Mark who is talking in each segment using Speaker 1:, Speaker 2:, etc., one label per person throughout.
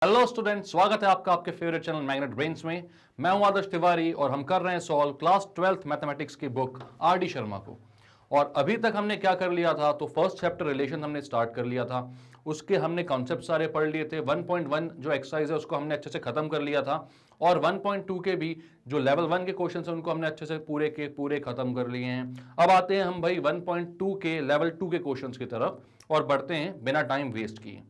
Speaker 1: Hello student, स्वागत है आपका आपके फेवरेट चैनल मैग्नेट ब्रेन्स में। मैं हूं आदर्श तिवारी और हम कर रहे हैं सॉल्व क्लास 12th मैथमेटिक्स की बुक आर डी शर्मा को। और अभी तक हमने क्या कर लिया था, तो फर्स्ट चैप्टर रिलेशन हमने स्टार्ट कर लिया था, उसके हमने कॉन्सेप्ट सारे पढ़ लिए थे। 1.1 जो एक्सरसाइज है उसको हमने अच्छे से खत्म कर लिया था और 1.2 के भी जो लेवल 1 के क्वेश्चन है उनको हमने अच्छे से पूरे के पूरे खत्म कर लिए हैं। अब आते हैं हम भाई 1.2 के लेवल 2 के क्वेश्चन की तरफ और बढ़ते हैं बिना टाइम वेस्ट किए।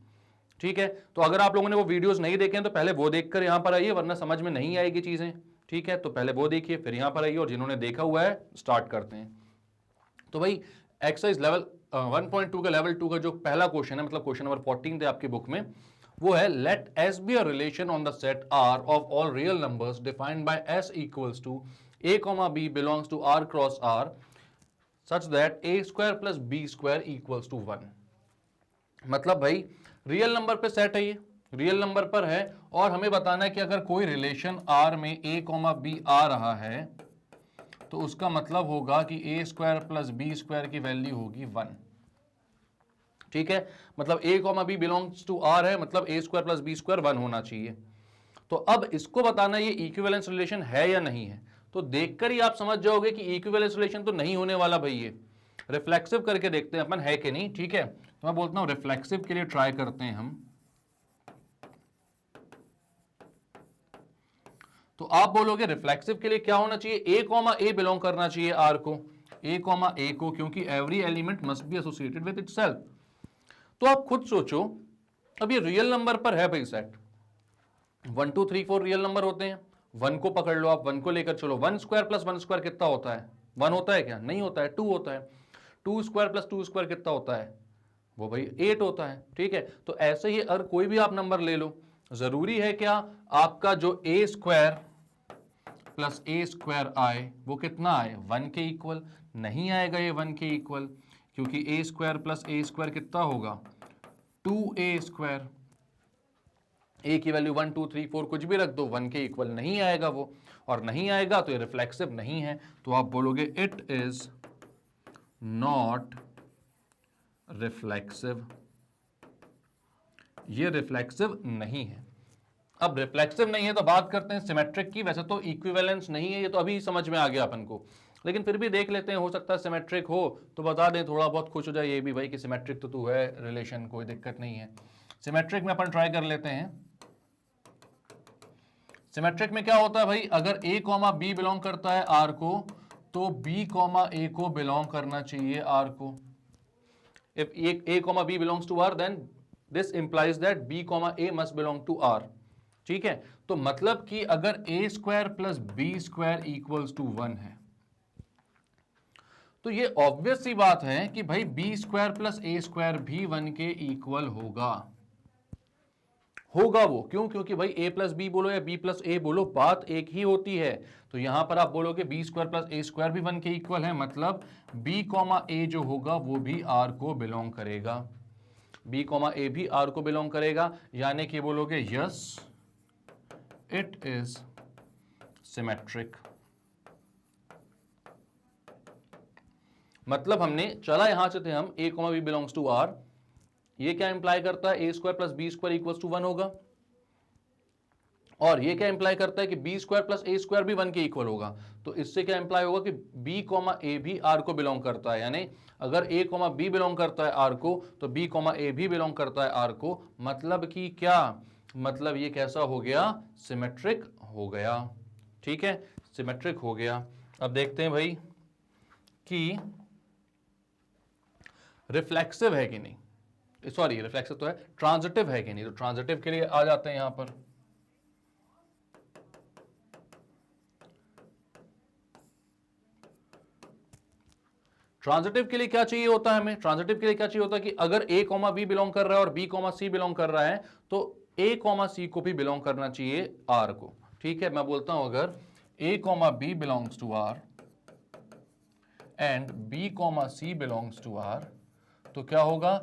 Speaker 1: ठीक है, तो अगर आप लोगों ने वो वीडियोस नहीं देखे हैं तो पहले वो देखकर यहां पर आइए, वरना समझ में नहीं आएगी चीजें। ठीक है, तो पहले वो देखिए फिर यहां पर आइए, और जिन्होंने देखा हुआ है स्टार्ट करते हैं। तो भाई एक्सरसाइज लेवल 1.2 का लेवल 2 का जो पहला क्वेश्चन है, मतलब क्वेश्चन नंबर 14 थे आपकी बुक में, वो है let S be a relation on the set R of all real numbers defined by S equals to A comma B belongs to R cross R such that a square plus B square equals to 1। मतलब भाई real number पे set है, ये real number पर है और हमें बताना है कि अगर कोई रिलेशन आर में ए कॉमा बी आ रहा है तो उसका मतलब होगा कि A square plus B square की वैल्यू होगी 1। ठीक है, मतलब A comma B belongs to R है, मतलब A square plus B square 1 होना चाहिए। तो अब इसको बताना ये इक्विवेलेंस रिलेशन है या नहीं है, तो देखकर ही आप समझ जाओगे कि इक्विवेलेंस रिलेशन तो नहीं होने वाला भाई। ये रिफ्लेक्सिव करके देखते हैं अपन है कि नहीं। ठीक है, तो मैं बोलता हूं रिफ्लेक्सिव के लिए ट्राई करते हैं हम। तो आप बोलोगे रिफ्लेक्सिव के लिए क्या होना चाहिए, ए कॉमा ए बिलोंग करना चाहिए आर को, ए कॉमा ए को, क्योंकि every element must be associated with itself. तो आप खुद सोचो, अब ये रियल नंबर पर है भाई सेट, 1 2 3 4 रियल नंबर होते हैं। 1 को पकड़ लो आप, 1 को लेकर चलो। 1 स्क्वायर प्लस 1 स्क्वायर कितना होता है, 1 होता है क्या, नहीं होता है, 2 होता है। 2 स्क्वायर प्लस 2 स्क्वायर कितना होता है, वो भाई 8 होता है। ठीक है, तो ऐसे ही अगर कोई भी आप नंबर ले लो, जरूरी है क्या आपका जो ए स्क्वायर प्लस ए स्क्वायर आए वो कितना आए, 1 के इक्वल? नहीं आएगा ये 1 के इक्वल, क्योंकि ए स्क्वायर प्लस ए स्क्वायर कितना होगा, 2a स्क्वायर। ए की वैल्यू 1 2 3 4 कुछ भी रख दो, 1 के इक्वल नहीं आएगा वो, और नहीं आएगा तो ये रिफ्लेक्सिव नहीं है। तो आप बोलोगे इट इज नॉट रिफ्लेक्सिव, ये रिफ्लेक्सिव नहीं है। अब रिफ्लेक्सिव नहीं है तो बात करते हैं सिमेट्रिक की। वैसे तो इक्विवेलेंस नहीं है, ये तो अभी समझ में आ गया अपन को, लेकिन फिर भी देख लेते हैं, हो सकता है सिमेट्रिक हो तो बता दें, थोड़ा बहुत खुश हो जाए ये भी भाई कि सिमेट्रिक तो तू है रिलेशन, कोई दिक्कत नहीं है। सिमेट्रिक में अपन ट्राई कर लेते हैं। सिमेट्रिक में क्या होता है भाई, अगर a कॉमा बी बिलोंग करता है r को तो b कॉमा a को बिलोंग करना चाहिए r को। If a comma b belongs to r then this implies that b comma a must belong to r। ठीक है, तो मतलब कि अगर a square plus B square equals to 1 है तो ये ऑब्वियस सी बात है कि भाई B square plus A square भी 1 के इक्वल होगा। वो क्यों, क्योंकि भाई a प्लस बी बोलो या b प्लस ए बोलो, बात एक ही होती है। तो यहां पर आप बोलोगे B square plus A square भी 1 के इक्वल है, मतलब b कॉमा ए जो होगा वो भी r को बिलोंग करेगा, b कॉमा ए भी r को बिलोंग करेगा। यानी कि बोलोगे यस इट इज सिमेट्रिक। मतलब हमने चला यहां से थे हम, a comma B belongs to r, ये क्या इंप्लाई करता है, A square plus B square equals to 1 होगा, और ये क्या इंप्लाई करता है कि B square plus A square भी 1 के इक्वल होगा। तो इससे क्या इंप्लाई होगा कि बी कॉमा ए भी आर को बिलोंग करता है, यानी अगर ए कॉमा बी बिलोंग करता है आर को तो बी कॉमा ए भी बिलोंग करता है आर को। मतलब कि क्या, मतलब ये कैसा हो गया, सिमेट्रिक हो गया। ठीक है, सिमेट्रिक हो गया। अब देखते हैं भाई कि रिफ्लेक्सिव है कि नहीं, सॉरी रिफ्लेक्सिव तो है, ट्रांजिटिव है कि नहीं। तो ट्रांजिटिव के लिए आ जाते हैं यहां पर। ट्रांजिटिव के लिए क्या चाहिए होता है हमें, ट्रांजिटिव के लिए क्या चाहिए होता है कि अगर a कॉमा बी बिलोंग कर रहा है और b कॉमा सी बिलोंग कर रहा है तो a कॉमा सी को भी बिलोंग करना चाहिए r को। ठीक है, मैं बोलता हूं अगर a comma B belongs to r and b comma c belongs to r, तो क्या होगा,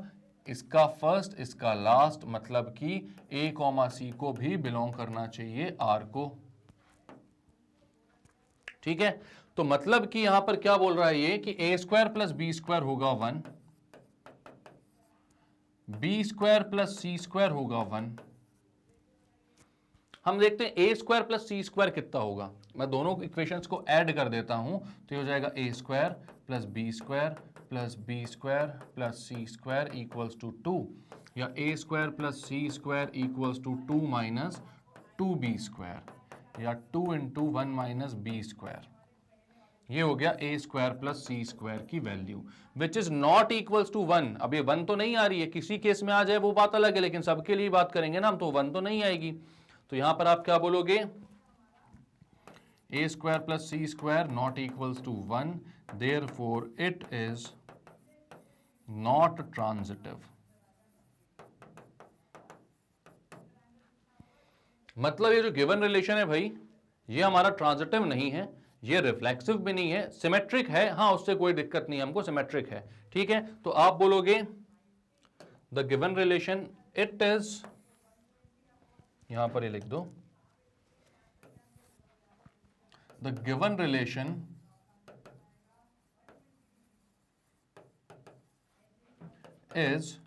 Speaker 1: इसका फर्स्ट इसका लास्ट, मतलब कि a कॉमा सी को भी बिलोंग करना चाहिए r को। ठीक है, तो मतलब कि यहां पर क्या बोल रहा है ये कि A square plus B square होगा 1, बी स्क्वायर प्लस सी स्क्वायर होगा 1, हम देखते हैं ए स्क्वायर प्लस सी स्क्वायर कितना होगा। मैं दोनों इक्वेशंस को ऐड कर देता हूं, तो ये हो जाएगा A square plus B square plus B square plus C square equals to 2, या A square plus C square equals to 2 minus 2b square, या 2 इंटू 1 माइनस बी स्क्वायर। ये हो गया a square plus C square की value, which is not equals to 1। अब ये 1 तो नहीं आ रही है, किसी केस में आ जाए वो बात अलग है, लेकिन सबके लिए बात करेंगे ना हम, तो 1 तो नहीं आएगी। तो यहां पर आप क्या बोलोगे, A square plus C square not equals to 1, therefore it is not transitive. मतलब ये जो गिवन रिलेशन है भाई, ये हमारा ट्रांजिटिव नहीं है, ये रिफ्लेक्सिव भी नहीं है, सिमेट्रिक है, हाँ उससे कोई दिक्कत नहीं, हमको सिमेट्रिक है, ठीक है। तो आप बोलोगे the given relation it is, यहां पर ये लिख दो, the given relation is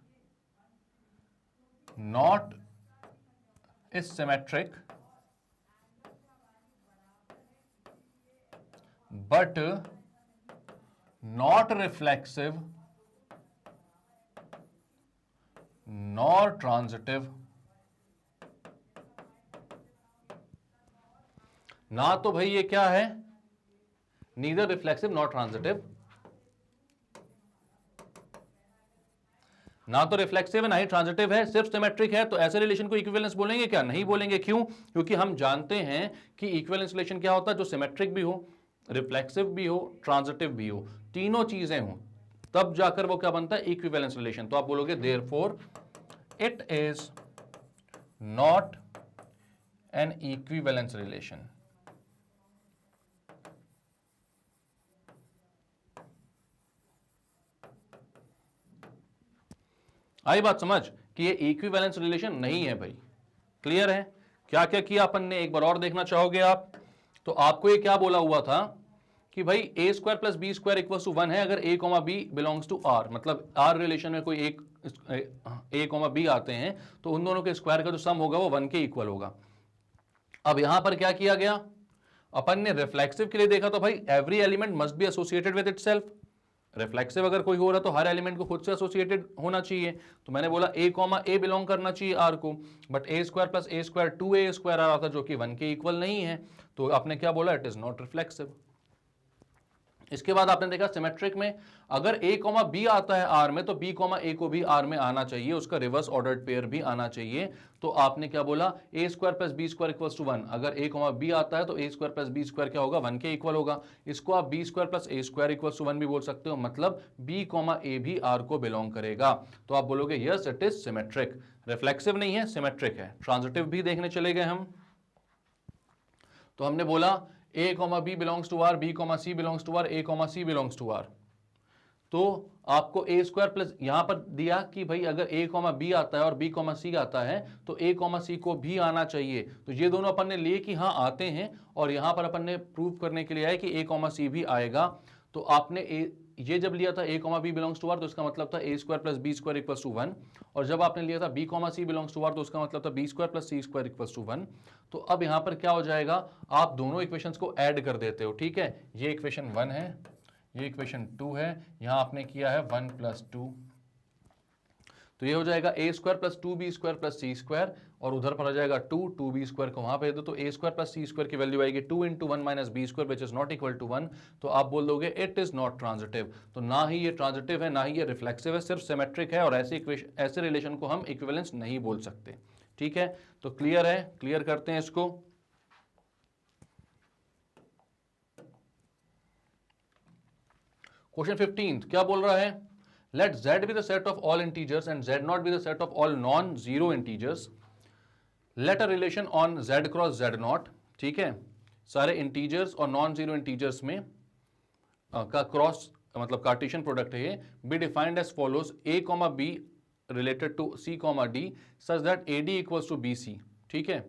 Speaker 1: not is symmetric but not reflexive nor transitive। ना तो भाई ये क्या है, neither reflexive nor transitive, ना तो रिफ्लेक्सिव है ना ही ट्रांजिटिव है, सिर्फ सिमेट्रिक है। तो ऐसे रिलेशन को इक्विवेलेंस बोलेंगे क्या? नहीं बोलेंगे। क्यों? क्योंकि हम जानते हैं कि इक्विवेलेंस रिलेशन क्या होता है, जो सिमेट्रिक भी हो, रिफ्लेक्सिव भी हो, ट्रांजिटिव भी हो, तीनों चीजें हो, तब जाकर वो क्या बनता है, इक्विवेलेंस रिलेशन। तो आप बोलोगे therefore it is not an equivalence relation. आई बात समझ कि ये इक्विवेलेंस रिलेशन नहीं है भाई। क्लियर है? क्या क्या किया अपन ने, एक बार और देखना चाहोगे आप? तो आपको ये क्या बोला हुआ था कि भाई A square plus B square equal to 1 है अगर A comma B belongs to R, मतलब आर रिलेशन में कोई एक ए कॉमा बी आते हैं तो उन दोनों के स्क्वायर का जो सम होगा वो 1 के इक्वल होगा। अब यहां पर क्या किया गया, अपन ने रिफ्लेक्सिव के लिए देखा तो भाई every element must be associated with itself. Reflexive अगर कोई हो रहा तो हर एलिमेंट को खुद से एसोसिएटेड होना चाहिए। तो मैंने बोला ए कॉमा ए बिलोंग करना चाहिए आर को, but A square plus A square 2a square आ रहा था जो कि 1 के इक्वल नहीं है। तो आपने क्या बोला, इट इज नॉट रिफ्लेक्सिव। इसके बाद आपने देखा सिमेट्रिक में अगर a कॉमा बी आता है आर में तो b कॉमा a को भी आर में आना चाहिए, उसका रिवर्स ऑर्डर्ड पेयर भी आना चाहिए। तो आपने क्या बोला, A square plus B square equals to 1। अगर a कॉमा बी आता है तो ए स्क्वायर प्लस बी स्क्वायर क्या होगा, 1 के इक्वल होगा। इसको आप B square plus A square equals to 1 भी बोल सकते हो, मतलब b कॉमा a भी r को बिलोंग करेगा। तो आप बोलोगे yes it is symmetric. Reflexive नहीं है, सिमेट्रिक है। ट्रांजिटिव भी देखने चले गए हम। तो हमने बोला a comma B belongs to R, b comma c belongs to R, a comma c belongs to R. तो आपको ए स्क्वायर प्लस यहां पर दिया कि भाई अगर a कॉमा बी आता है और b कॉमा सी आता है तो a कॉमा सी को भी आना चाहिए। तो ये दोनों अपन ने लिए कि हाँ आते हैं, और यहां पर अपन ने प्रूव करने के लिए आया कि a कॉमा सी भी आएगा। तो आपने ये जब लिया था a comma B belongs to R तो इसका मतलब था a square plus B square equals to 1, और जब आपने लिया था b comma c belongs to R तो उसका मतलब था b square plus C square equals to 1। तो अब यहां पर क्या हो जाएगा, आप दोनों इक्वेशंस को ऐड कर देते हो, ठीक है। ये इक्वेशन 1 है, ये इक्वेशन 2 है, यहां आपने किया है 1 प्लस 2, तो ये हो जाएगा A square plus 2b square plus C square, और उधर पर आ जाएगा 2b स्क्वायर को वहां पे दो तो ए स्क्वायर प्लस सी स्क्वायर की वैल्यू आएगी 2 into 1 minus b square which is not equal to 1। तो आप बोल दोगे इट इज नॉट ट्रांजिटिव। तो ना ही ये ट्रांजिटिव है ना ही ये रिफ्लेक्सिव है, सिर्फ सिमेट्रिक है, और ऐसे रिलेशन को हम इक्विवेलेंस नहीं बोल सकते, ठीक है। तो क्लियर है? क्लियर करते हैं इसको। क्वेश्चन 15 क्या बोल रहा है, let z be the set of all integers and z not be the set of all non-zero integers, let a relation on z cross z naught, ठीक है, सारे इंटीजर्स और नॉन जीरो इंटीजर्स में का क्रॉस मतलब Cartesian product है, be defined as follows a comma B related to c comma d such that ad equals to bc, ठीक है,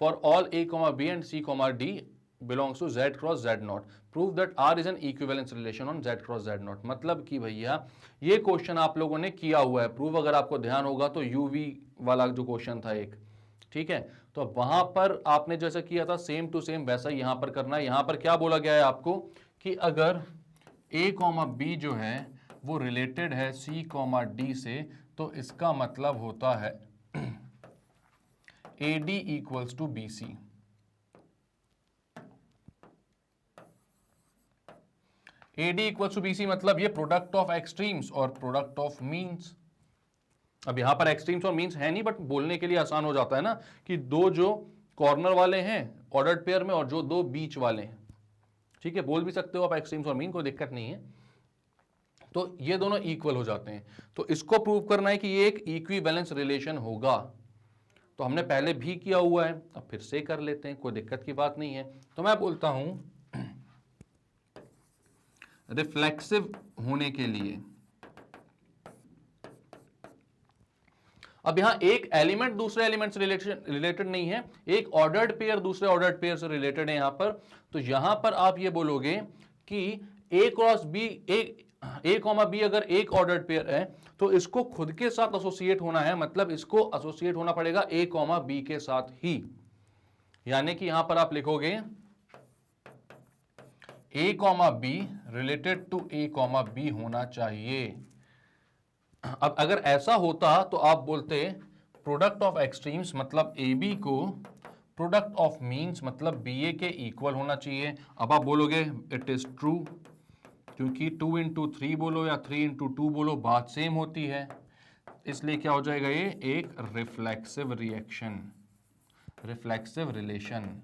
Speaker 1: for all a comma b and c comma d belongs to z cross z naught, prove that r is an equivalence relation on z cross z naught। मतलब कि भैया ये question आप लोगों ने किया हुआ है प्रूव, अगर आपको ध्यान होगा तो uv वाला जो क्वेश्चन था एक, ठीक है, तो वहां पर आपने जैसा किया था सेम टू सेम वैसा यहां पर करना है। यहां पर क्या बोला गया है आपको कि अगर a कॉमा बी जो है वो रिलेटेड है c कॉमा डी से, तो इसका मतलब होता है AD equals to BC। AD equals to BC मतलब ये प्रोडक्ट ऑफ एक्सट्रीम्स और प्रोडक्ट ऑफ मीन्स। अब यहां पर एक्सट्रीम्स और मीन्स है नहीं, बट बोलने के लिए आसान हो जाता है ना कि दो जो कॉर्नर वाले हैं ऑर्डर्ड पेयर में और जो दो बीच वाले हैं, ठीक है, बोल भी सकते हो आप एक्सट्रीम्स और मीन, कोई दिक्कत नहीं है। तो ये दोनों इक्वल हो जाते हैं। तो इसको प्रूव करना है कि ये एक इक्विवेलेंस रिलेशन होगा। तो हमने पहले भी किया हुआ है, अब फिर से कर लेते हैं, कोई दिक्कत की बात नहीं है। तो मैं बोलता हूं रिफ्लेक्सिव होने के लिए, अब यहां एक एलिमेंट दूसरे एलिमेंट से रिलेटेड नहीं है, एक ऑर्डर्ड पेयर दूसरे ऑर्डर्ड पेयर से रिलेटेड है यहां पर। तो यहां पर आप ये बोलोगे कि ए क्रॉस बी, ए कॉमा बी अगर एक ऑर्डर्ड पेयर है तो इसको खुद के साथ एसोसिएट होना है, मतलब इसको एसोसिएट होना पड़ेगा ए कॉमा बी के साथ ही। यानी कि यहां पर आप लिखोगे A comma B related to A comma B होना चाहिए। अब अगर ऐसा होता तो आप बोलते प्रोडक्ट ऑफ एक्सट्रीम्स मतलब ए बी को प्रोडक्ट ऑफ मीन्स मतलब बी ए के इक्वल होना चाहिए। अब आप बोलोगे इट इज ट्रू, क्योंकि 2 इंटू 3 बोलो या 3 इंटू 2 बोलो बात सेम होती है, इसलिए क्या हो जाएगा ये एक रिफ्लेक्सिव रिएक्शन, रिफ्लेक्सिव रिलेशन।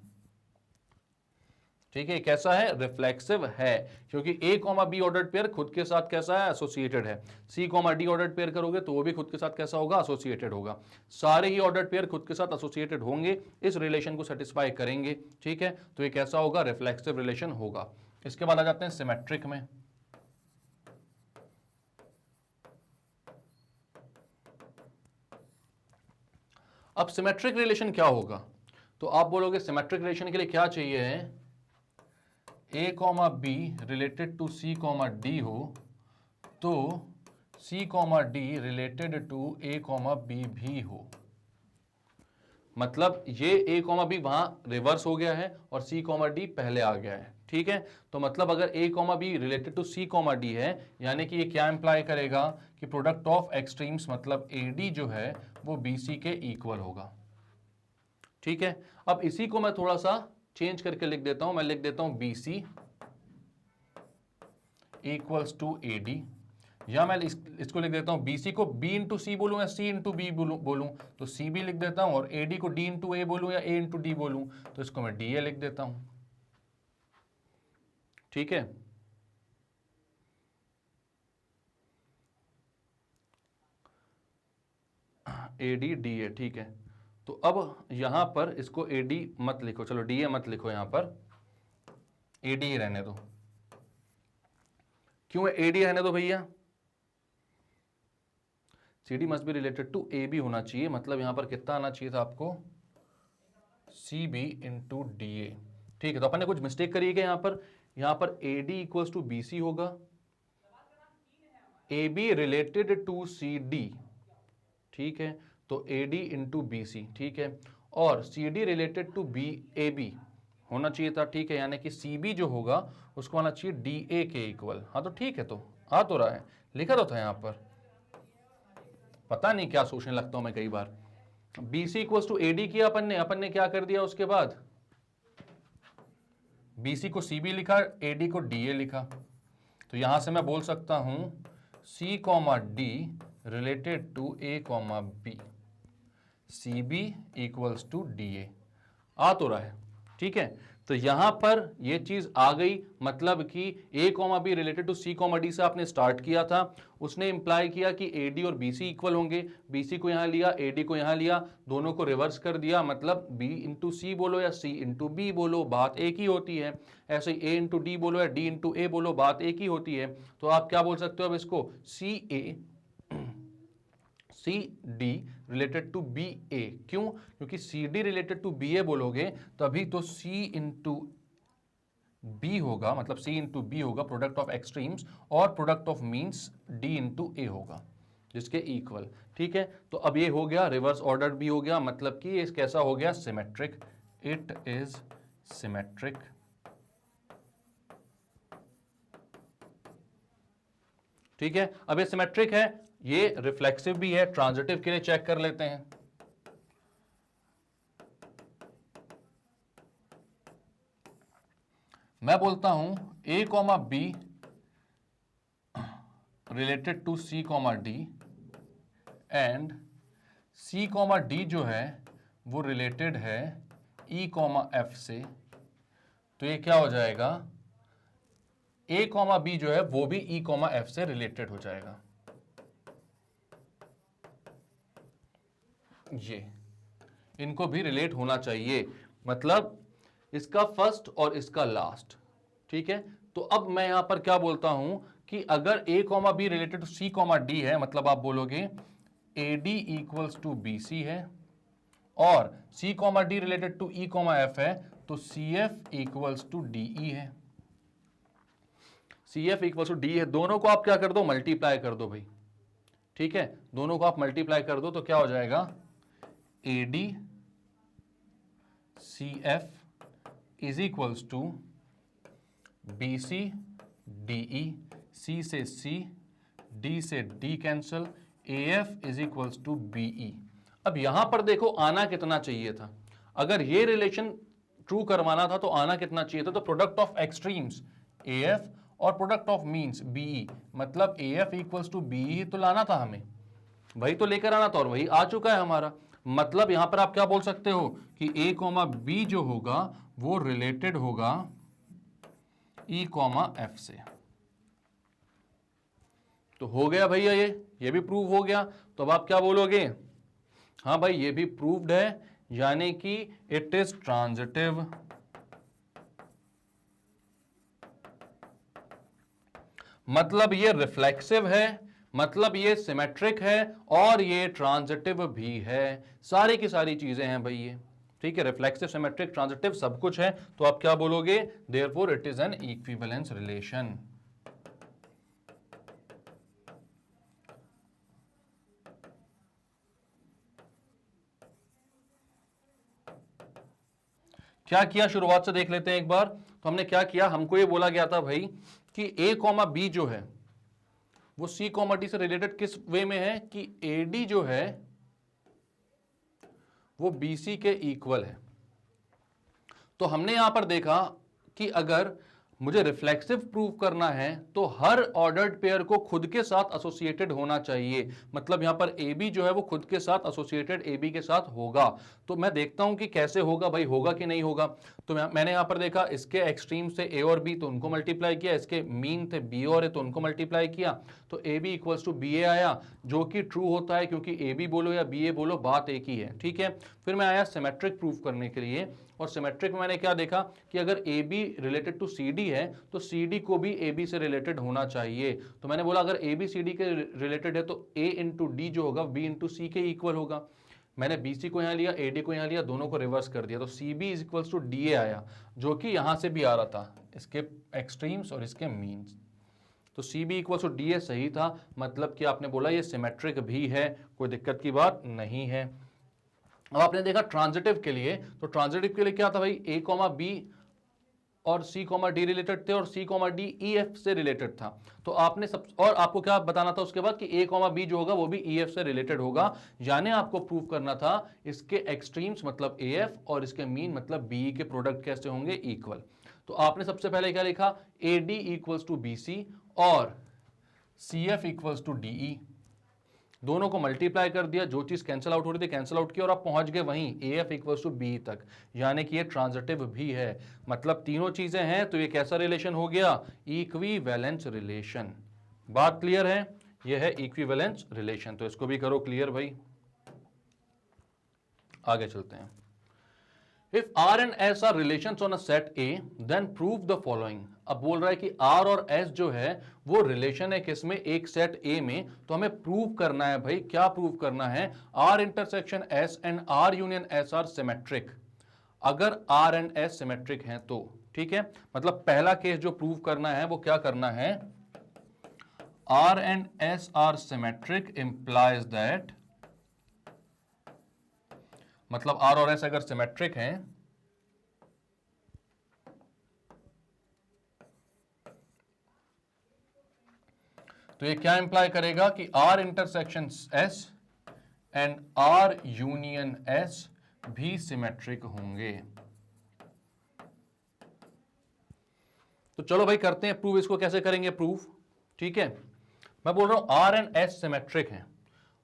Speaker 1: ठीक है, कैसा है, रिफ्लेक्सिव है, क्योंकि ए कॉमा बी ऑर्डर्ड पेयर खुद के साथ कैसा है, एसोसिएटेड है। सी कॉमा डी ऑर्डर्ड पेयर करोगे तो वो भी खुद के साथ कैसा होगा, एसोसिएटेड होगा। सारे ही ऑर्डर्ड पेयर खुद के साथ एसोसिएटेड होंगे, इस रिलेशन को सेटिस्फाई करेंगे। ठीक है, तो ये कैसा होगा, रिफ्लेक्सिव रिलेशन होगा। इसके बाद आ जाते हैं सिमेट्रिक में। अब सिमेट्रिक रिलेशन क्या होगा, तो आप बोलोगे सिमेट्रिक रिलेशन के लिए क्या चाहिए है, A comma B related to C comma D हो तो C comma D related to A comma B भी हो। मतलब ये ए कॉमा बी वहां रिवर्स हो गया है और सी कॉमा डी पहले आ गया है। ठीक है, तो मतलब अगर A comma B related to C comma D है, यानी कि ये क्या इंप्लाई करेगा कि प्रोडक्ट ऑफ एक्सट्रीम्स मतलब ए डी जो है वो बी सी के इक्वल होगा। ठीक है, अब इसी को मैं थोड़ा सा चेंज करके लिख देता हूं, मैं लिख देता हूं b C equals to A d, या मैं इसको लिख देता हूं बी सी को बी इंटू सी बोलूं या सी इंटू बी बोलूं, तो सी बी लिख देता हूं, और ए डी को डी इंटू ए बोलूं या ए इंटू डी बोलूं तो इसको मैं डी ए लिख देता हूं। ठीक है, ए डी डी ए। ठीक है, तो अब यहां पर इसको ए डी मत लिखो, चलो डी ए मत लिखो, यहां पर ए डी रहने दो। क्यों ए डी रहने दो भैया, c d must be related to a B होना चाहिए, मतलब यहां पर कितना आना चाहिए था आपको, c b into d a. ठीक है, तो अपन ने कुछ मिस्टेक करी है यहां पर A D equals to B C होगा, A B related to C D. ठीक है, तो A D into B C. ठीक है, और C D related to B A B होना चाहिए था। ठीक है, यानी कि सी बी जो होगा उसको आना चाहिए डी ए के इक्वल। हाँ तो ठीक है, तो आ तो रहा है, लिखा तो था यहां पर, पता नहीं क्या सोचने लगता हूं मैं कई बार। B C equals to A D किया अपन ने क्या कर दिया, उसके बाद बी सी को सी बी लिखा, ए डी को डी ए लिखा। तो यहां से मैं बोल सकता हूं C comma D related to A comma B, C B equals to D A. आ तो रहा है। ठीक है, तो यहां पर ये चीज आ गई, मतलब कि A comma B related to C comma D से आपने स्टार्ट किया था, उसने इंप्लाई किया कि ए डी और बी सी इक्वल होंगे, बी सी को यहां लिया, ए डी को यहां लिया, दोनों को रिवर्स कर दिया, मतलब बी इंटू सी बोलो या सी इंटू बी बोलो बात एक ही होती है। ऐसे ही ए इंटू डी बोलो या डी इंटू ए बोलो बात एक ही होती है। तो आप क्या बोल सकते हो अब इसको, C A C D related to B A. क्यों, क्योंकि C D related to B A बोलोगे तभी तो सी इंटू बी होगा, मतलब सी इंटू बी होगा प्रोडक्ट ऑफ एक्सट्रीम्स, और product of means D into A होगा। जिसके इक्वल। ठीक है, तो अब ये हो गया, रिवर्स ऑर्डर भी हो गया, मतलब कि ये कैसा हो गया, सिमेट्रिक। It is symmetric. ठीक है, अब ये सिमेट्रिक है, ये रिफ्लेक्सिव भी है। ट्रांजिटिव के लिए चेक कर लेते हैं। मैं बोलता हूं a comma B related to c comma d and c comma d जो है वो रिलेटेड है e कॉमा f से, तो ये क्या हो जाएगा, a कॉमा बी जो है वो भी e कॉमा f से रिलेटेड हो जाएगा। ये इनको भी रिलेट होना चाहिए, मतलब इसका फर्स्ट और इसका लास्ट। ठीक है, तो अब मैं यहां पर क्या बोलता हूं कि अगर a comma B related to c comma D है, मतलब आप बोलोगे AD इक्वल्स टू BC है, और c comma D related to e comma f है, तो CF इक्वल्स टू DE है। CF इक्वल्स टू DE है, दोनों को आप क्या कर दो, मल्टीप्लाई कर दो भाई। ठीक है, दोनों को आप मल्टीप्लाई कर दो तो क्या हो जाएगा, AD CF is equals to BC DE, C से C, D से D cancel, AF is equals to BE। अब यहां पर देखो आना कितना चाहिए था, अगर ये रिलेशन ट्रू करवाना था तो आना कितना चाहिए था, तो प्रोडक्ट ऑफ एक्सट्रीम्स AF और प्रोडक्ट ऑफ मीन्स BE, मतलब AF इक्वल्स टू BE तो लाना था हमें, वही तो लेकर आना था और वही आ चुका है हमारा। मतलब यहां पर आप क्या बोल सकते हो कि A कॉमा B जो होगा वो रिलेटेड होगा E कॉमा F से। तो हो गया भैया, ये भी प्रूव हो गया। तो अब आप क्या बोलोगे, हाँ भाई ये भी प्रूव्ड है, यानी कि इट इज ट्रांजिटिव। मतलब ये रिफ्लेक्सिव है, मतलब ये सिमेट्रिक है, और ये ट्रांजिटिव भी है। सारी की सारी चीजें हैं भाई ये। ठीक है, रिफ्लेक्सिव, सिमेट्रिक, ट्रांजिटिव सब कुछ है। तो आप क्या बोलोगे, therefore it is an equivalence relation. क्या किया शुरुआत से देख लेते हैं एक बार। तो हमने क्या किया, हमको ये बोला गया था भाई कि A कॉमा बी जो है वो C कॉमा डी से रिलेटेड किस वे में है, कि AD जो है वो BC के इक्वल है। तो हमने यहां पर देखा कि अगर मुझे रिफ्लेक्सिव प्रूव करना है तो हर ऑर्डर्ड पेयर को खुद के साथ एसोसिएटेड होना चाहिए। मतलब यहां पर AB जो है वो खुद के साथ एसोसिएटेड AB के साथ होगा। तो मैं देखता हूं कि कैसे होगा भाई, होगा कि नहीं होगा। तो मैंने यहां पर देखा इसके एक्सट्रीम से A और B, तो उनको मल्टीप्लाई किया, इसके मीन थे B और A, तो उनको मल्टीप्लाई किया, तो AB इक्वल्स टू BA आया, जो कि ट्रू होता है क्योंकि AB बोलो या BA बोलो बात एक ही है। ठीक है, फिर मैं आया सिमेट्रिक प्रूफ करने के लिए, और सिमेट्रिक में मैंने क्या देखा कि अगर AB रिलेटेड टू CD है तो CD को भी AB से रिलेटेड होना चाहिए। तो मैंने बोला अगर AB CD के रिलेटेड है तो A इंटू डी जो होगा B इंटू C के इक्वल होगा। मैंने BC को यहां लिया, AD को यहां लिया, दोनों को रिवर्स कर दिया, तो CB is equals to DA आया, जो कि यहां से भी आ रहा था, इसके एक्सट्रीम्स और इसके मीन्स। तो CB इक्वल्स टू DA सही था, मतलब कि आपने बोला ये सिमेट्रिक भी है, कोई दिक्कत की बात नहीं है। अब आपने देखा ट्रांजिटिव के लिए, तो ट्रांजिटिव के लिए क्या था भाई, A कॉमा बी और C कॉमा डी रिलेटेड थे, और C कॉमा डी EF से रिलेटेड था। तो आपने सब, और आपको क्या बताना था उसके बाद कि A कॉमा बी जो होगा वो भी EF से रिलेटेड होगा, यानी आपको प्रूव करना था इसके एक्सट्रीम्स मतलब AF और इसके मीन मतलब BE के प्रोडक्ट कैसे होंगे, इक्वल। तो आपने सबसे पहले क्या लिखा, AD इक्वल्स टू BC और CF इक्वल्स टू DE, दोनों को मल्टीप्लाई कर दिया, जो चीज कैंसिल आउट हो रही थी कैंसिल आउट की, और आप पहुंच गए वहीं AF इक्वल्स टू BE तक, यानी कि ये ट्रांजिटिव भी है। मतलब तीनों चीजें हैं, तो ये कैसा रिलेशन हो गया, इक्विवेलेंस रिलेशन। बात क्लियर है, ये है इक्विवेलेंस रिलेशन। तो इसको भी करो क्लियर भाई, आगे चलते हैं। If R and S are relations on a set A, then prove the following। अब बोल रहा है कि R और S जो है वो रिलेशन है किसमें, एक सेट A में, तो हमें प्रूव करना है भाई, क्या प्रूव करना है, R intersection S and R union S are symmetric. अगर R एंड S सिमेट्रिक हैं तो ठीक है, मतलब पहला केस जो प्रूव करना है वो क्या करना है, R and S are symmetric implies that, मतलब R और S अगर सिमेट्रिक हैं तो ये क्या इंप्लाई करेगा कि R intersection S and R union S भी सिमेट्रिक होंगे। तो चलो भाई करते हैं प्रूव। इसको कैसे करेंगे प्रूव? ठीक है, मैं बोल रहा हूं R एंड S सिमेट्रिक हैं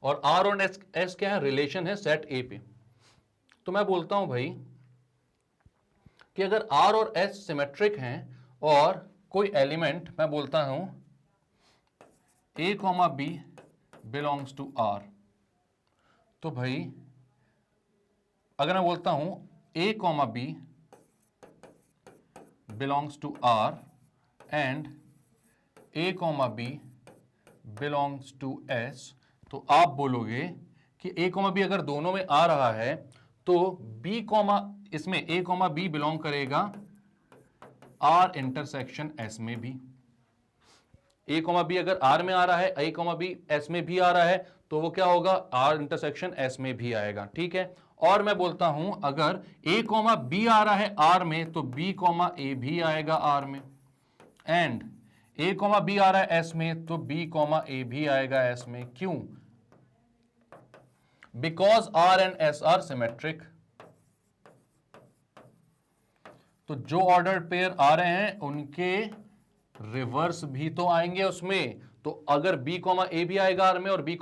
Speaker 1: और R और S क्या है? रिलेशन है सेट A पे। तो मैं बोलता हूं भाई कि अगर R और S सिमेट्रिक हैं और कोई एलिमेंट, मैं बोलता हूं A, B belongs to R, तो भाई अगर मैं बोलता हूं A, B belongs to R and A, B belongs to S, तो आप बोलोगे कि A, B अगर दोनों में आ रहा है तो B, इसमें A, B बिलोंग करेगा R इंटरसेक्शन S में भी। A, B अगर R में आ रहा है, A, B S में भी आ रहा है, तो वो क्या होगा? R इंटरसेक्शन S में भी आएगा। ठीक है, और मैं बोलता हूं अगर A, B आ रहा है R में तो B, A भी आएगा R में, एंड A, B आ रहा है S में तो B, A भी आएगा S में। क्यों? Because R and S are symmetric. तो जो ऑर्डर्ड पेयर आ रहे हैं उनके रिवर्स भी तो आएंगे उसमें। तो अगर B, A भी आएगा R में और B,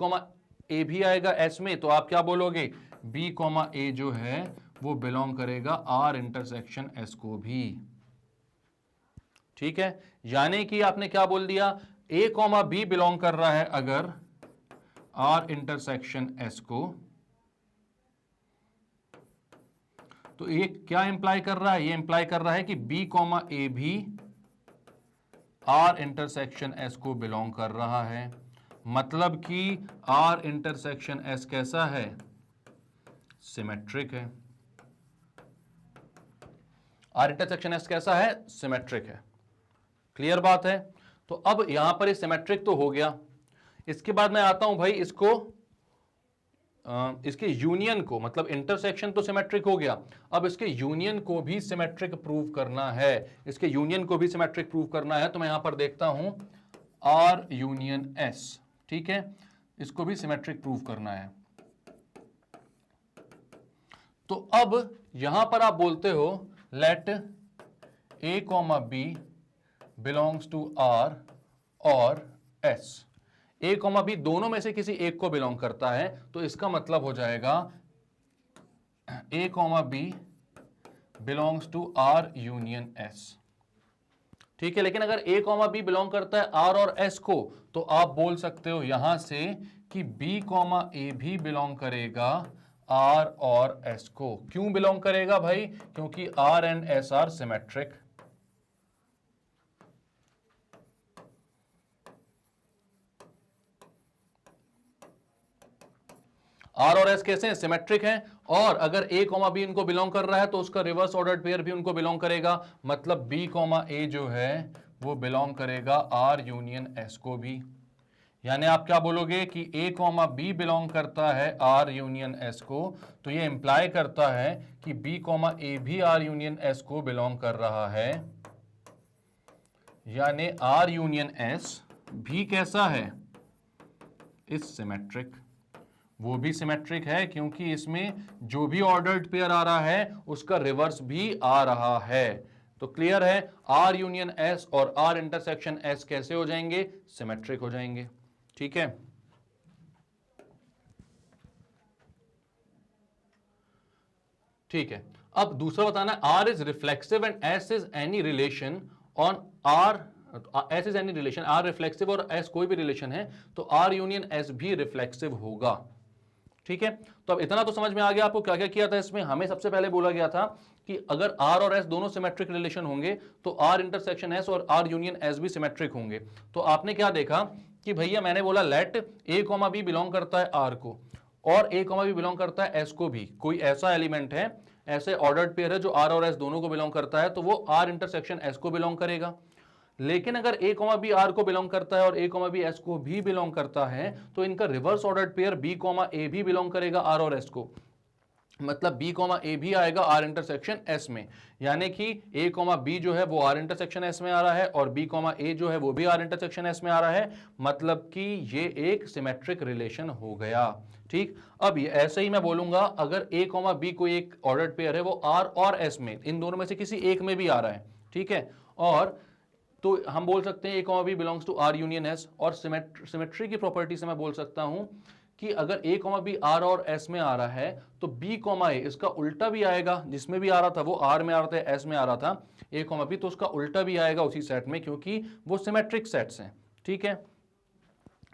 Speaker 1: A भी आएगा S में, तो आप क्या बोलोगे? B, A जो है वो बिलोंग करेगा R इंटरसेक्शन S को भी। ठीक है, यानी कि आपने क्या बोल दिया? A, B बिलोंग कर रहा है अगर R इंटरसेक्शन S को, तो ये क्या इंप्लाई कर रहा है? ये इंप्लाई कर रहा है कि B, A भी R इंटरसेक्शन S को बिलोंग कर रहा है। मतलब कि R इंटरसेक्शन S कैसा है? सिमेट्रिक है। R इंटरसेक्शन S कैसा है? सिमेट्रिक है। क्लियर बात है? तो अब यहां पर ये सिमेट्रिक तो हो गया। इसके बाद मैं आता हूं भाई इसके यूनियन को, मतलब इंटरसेक्शन तो सिमेट्रिक हो गया, अब इसके यूनियन को भी सिमेट्रिक प्रूव करना है। इसके यूनियन को भी सिमेट्रिक प्रूव करना है, तो मैं यहां पर देखता हूं R यूनियन S। ठीक है, इसको भी सिमेट्रिक प्रूव करना है। तो अब यहां पर आप बोलते हो let A, B belongs to R और S। A, B दोनों में से किसी एक को बिलोंग करता है, तो इसका मतलब हो जाएगा A, B belongs to R union S। ठीक है, लेकिन अगर A, B बिलोंग करता है R और S को, तो आप बोल सकते हो यहां से कि B, A भी बिलोंग करेगा R और S को। क्यों बिलोंग करेगा भाई? क्योंकि R and S are symmetric. R और S कैसे हैं? सिमेट्रिक हैं, और अगर A, B इनको बिलोंग कर रहा है तो उसका रिवर्स ऑर्डर्ड पेयर भी उनको बिलोंग करेगा। मतलब B, A जो है वो बिलोंग करेगा R यूनियन S को भी। यानी आप क्या बोलोगे कि A, B बिलोंग करता है R यूनियन S को, तो ये इंप्लाई करता है कि B, A भी R यूनियन S को बिलोंग कर रहा है। यानी R यूनियन S भी कैसा है? इस सिमेट्रिक। वो भी सिमेट्रिक है क्योंकि इसमें जो भी ऑर्डर्ड पेयर आ रहा है उसका रिवर्स भी आ रहा है। तो क्लियर है, R यूनियन S और R इंटरसेक्शन S कैसे हो जाएंगे? सिमेट्रिक हो जाएंगे। ठीक है, ठीक है। अब दूसरा बताना है R is reflexive and S is any relation on R, S is any relation, R reflexive और S कोई भी रिलेशन है तो R यूनियन S भी रिफ्लेक्सिव होगा। ठीक है, तो अब इतना तो समझ में आ गया आपको क्या क्या किया था इसमें। हमें सबसे पहले बोला गया था कि अगर R और S दोनों सिमेट्रिक रिलेशन होंगे तो R इंटरसेक्शन S और R यूनियन S भी सिमेट्रिक होंगे। तो आपने क्या देखा कि भैया मैंने बोला लेट A, B बिलोंग करता है R को और A, B बिलोंग करता है S को भी। कोई ऐसा एलिमेंट है, ऐसे ऑर्डर्ड पेयर है जो R और S दोनों को बिलोंग करता है, तो वो R इंटरसेक्शन S को बिलोंग करेगा। लेकिन अगर ए कॉमा बी आर को बिलोंग करता है और ए कॉमा बी एस को भी बिलोंग करता है तो इनका reverse ordered pair B comma A भी बिलोंग करेगा आर और एस को। मतलब बी कॉमा ए भी आएगा आर इंटरसेक्शन एस में, यानी कि ए कॉमा बी जो है वो आर इंटरसेक्शन एस में आ रहा है और बी कॉमा ए जो है वो भी आर इंटरसेक्शन एस में आ रहा है। मतलब कि ये एक सिमेट्रिक रिलेशन हो गया। ठीक, अब ये ऐसे ही मैं बोलूंगा अगर ए कॉमा बी कोई एक ऑर्डर्ड पेयर है वो आर और एस में, इन दोनों में से किसी एक में भी आ रहा है, ठीक है, और तो हम बोल सकते हैं A comma B belongs to R union S. और सिमेट्री की प्रॉपर्टी से मैं बोल सकता हूं कि अगर ए कॉमा बी आर और एस में आ रहा है तो बी कॉमा ए इसका उल्टा भी आएगा, जिसमें भी आ रहा था वो आर में आ रहा था एस में आ रहा था ए कॉमा बी, तो उसका उल्टा भी आएगा उसी सेट में क्योंकि वो सिमेट्रिक सेट्स हैं। ठीक है,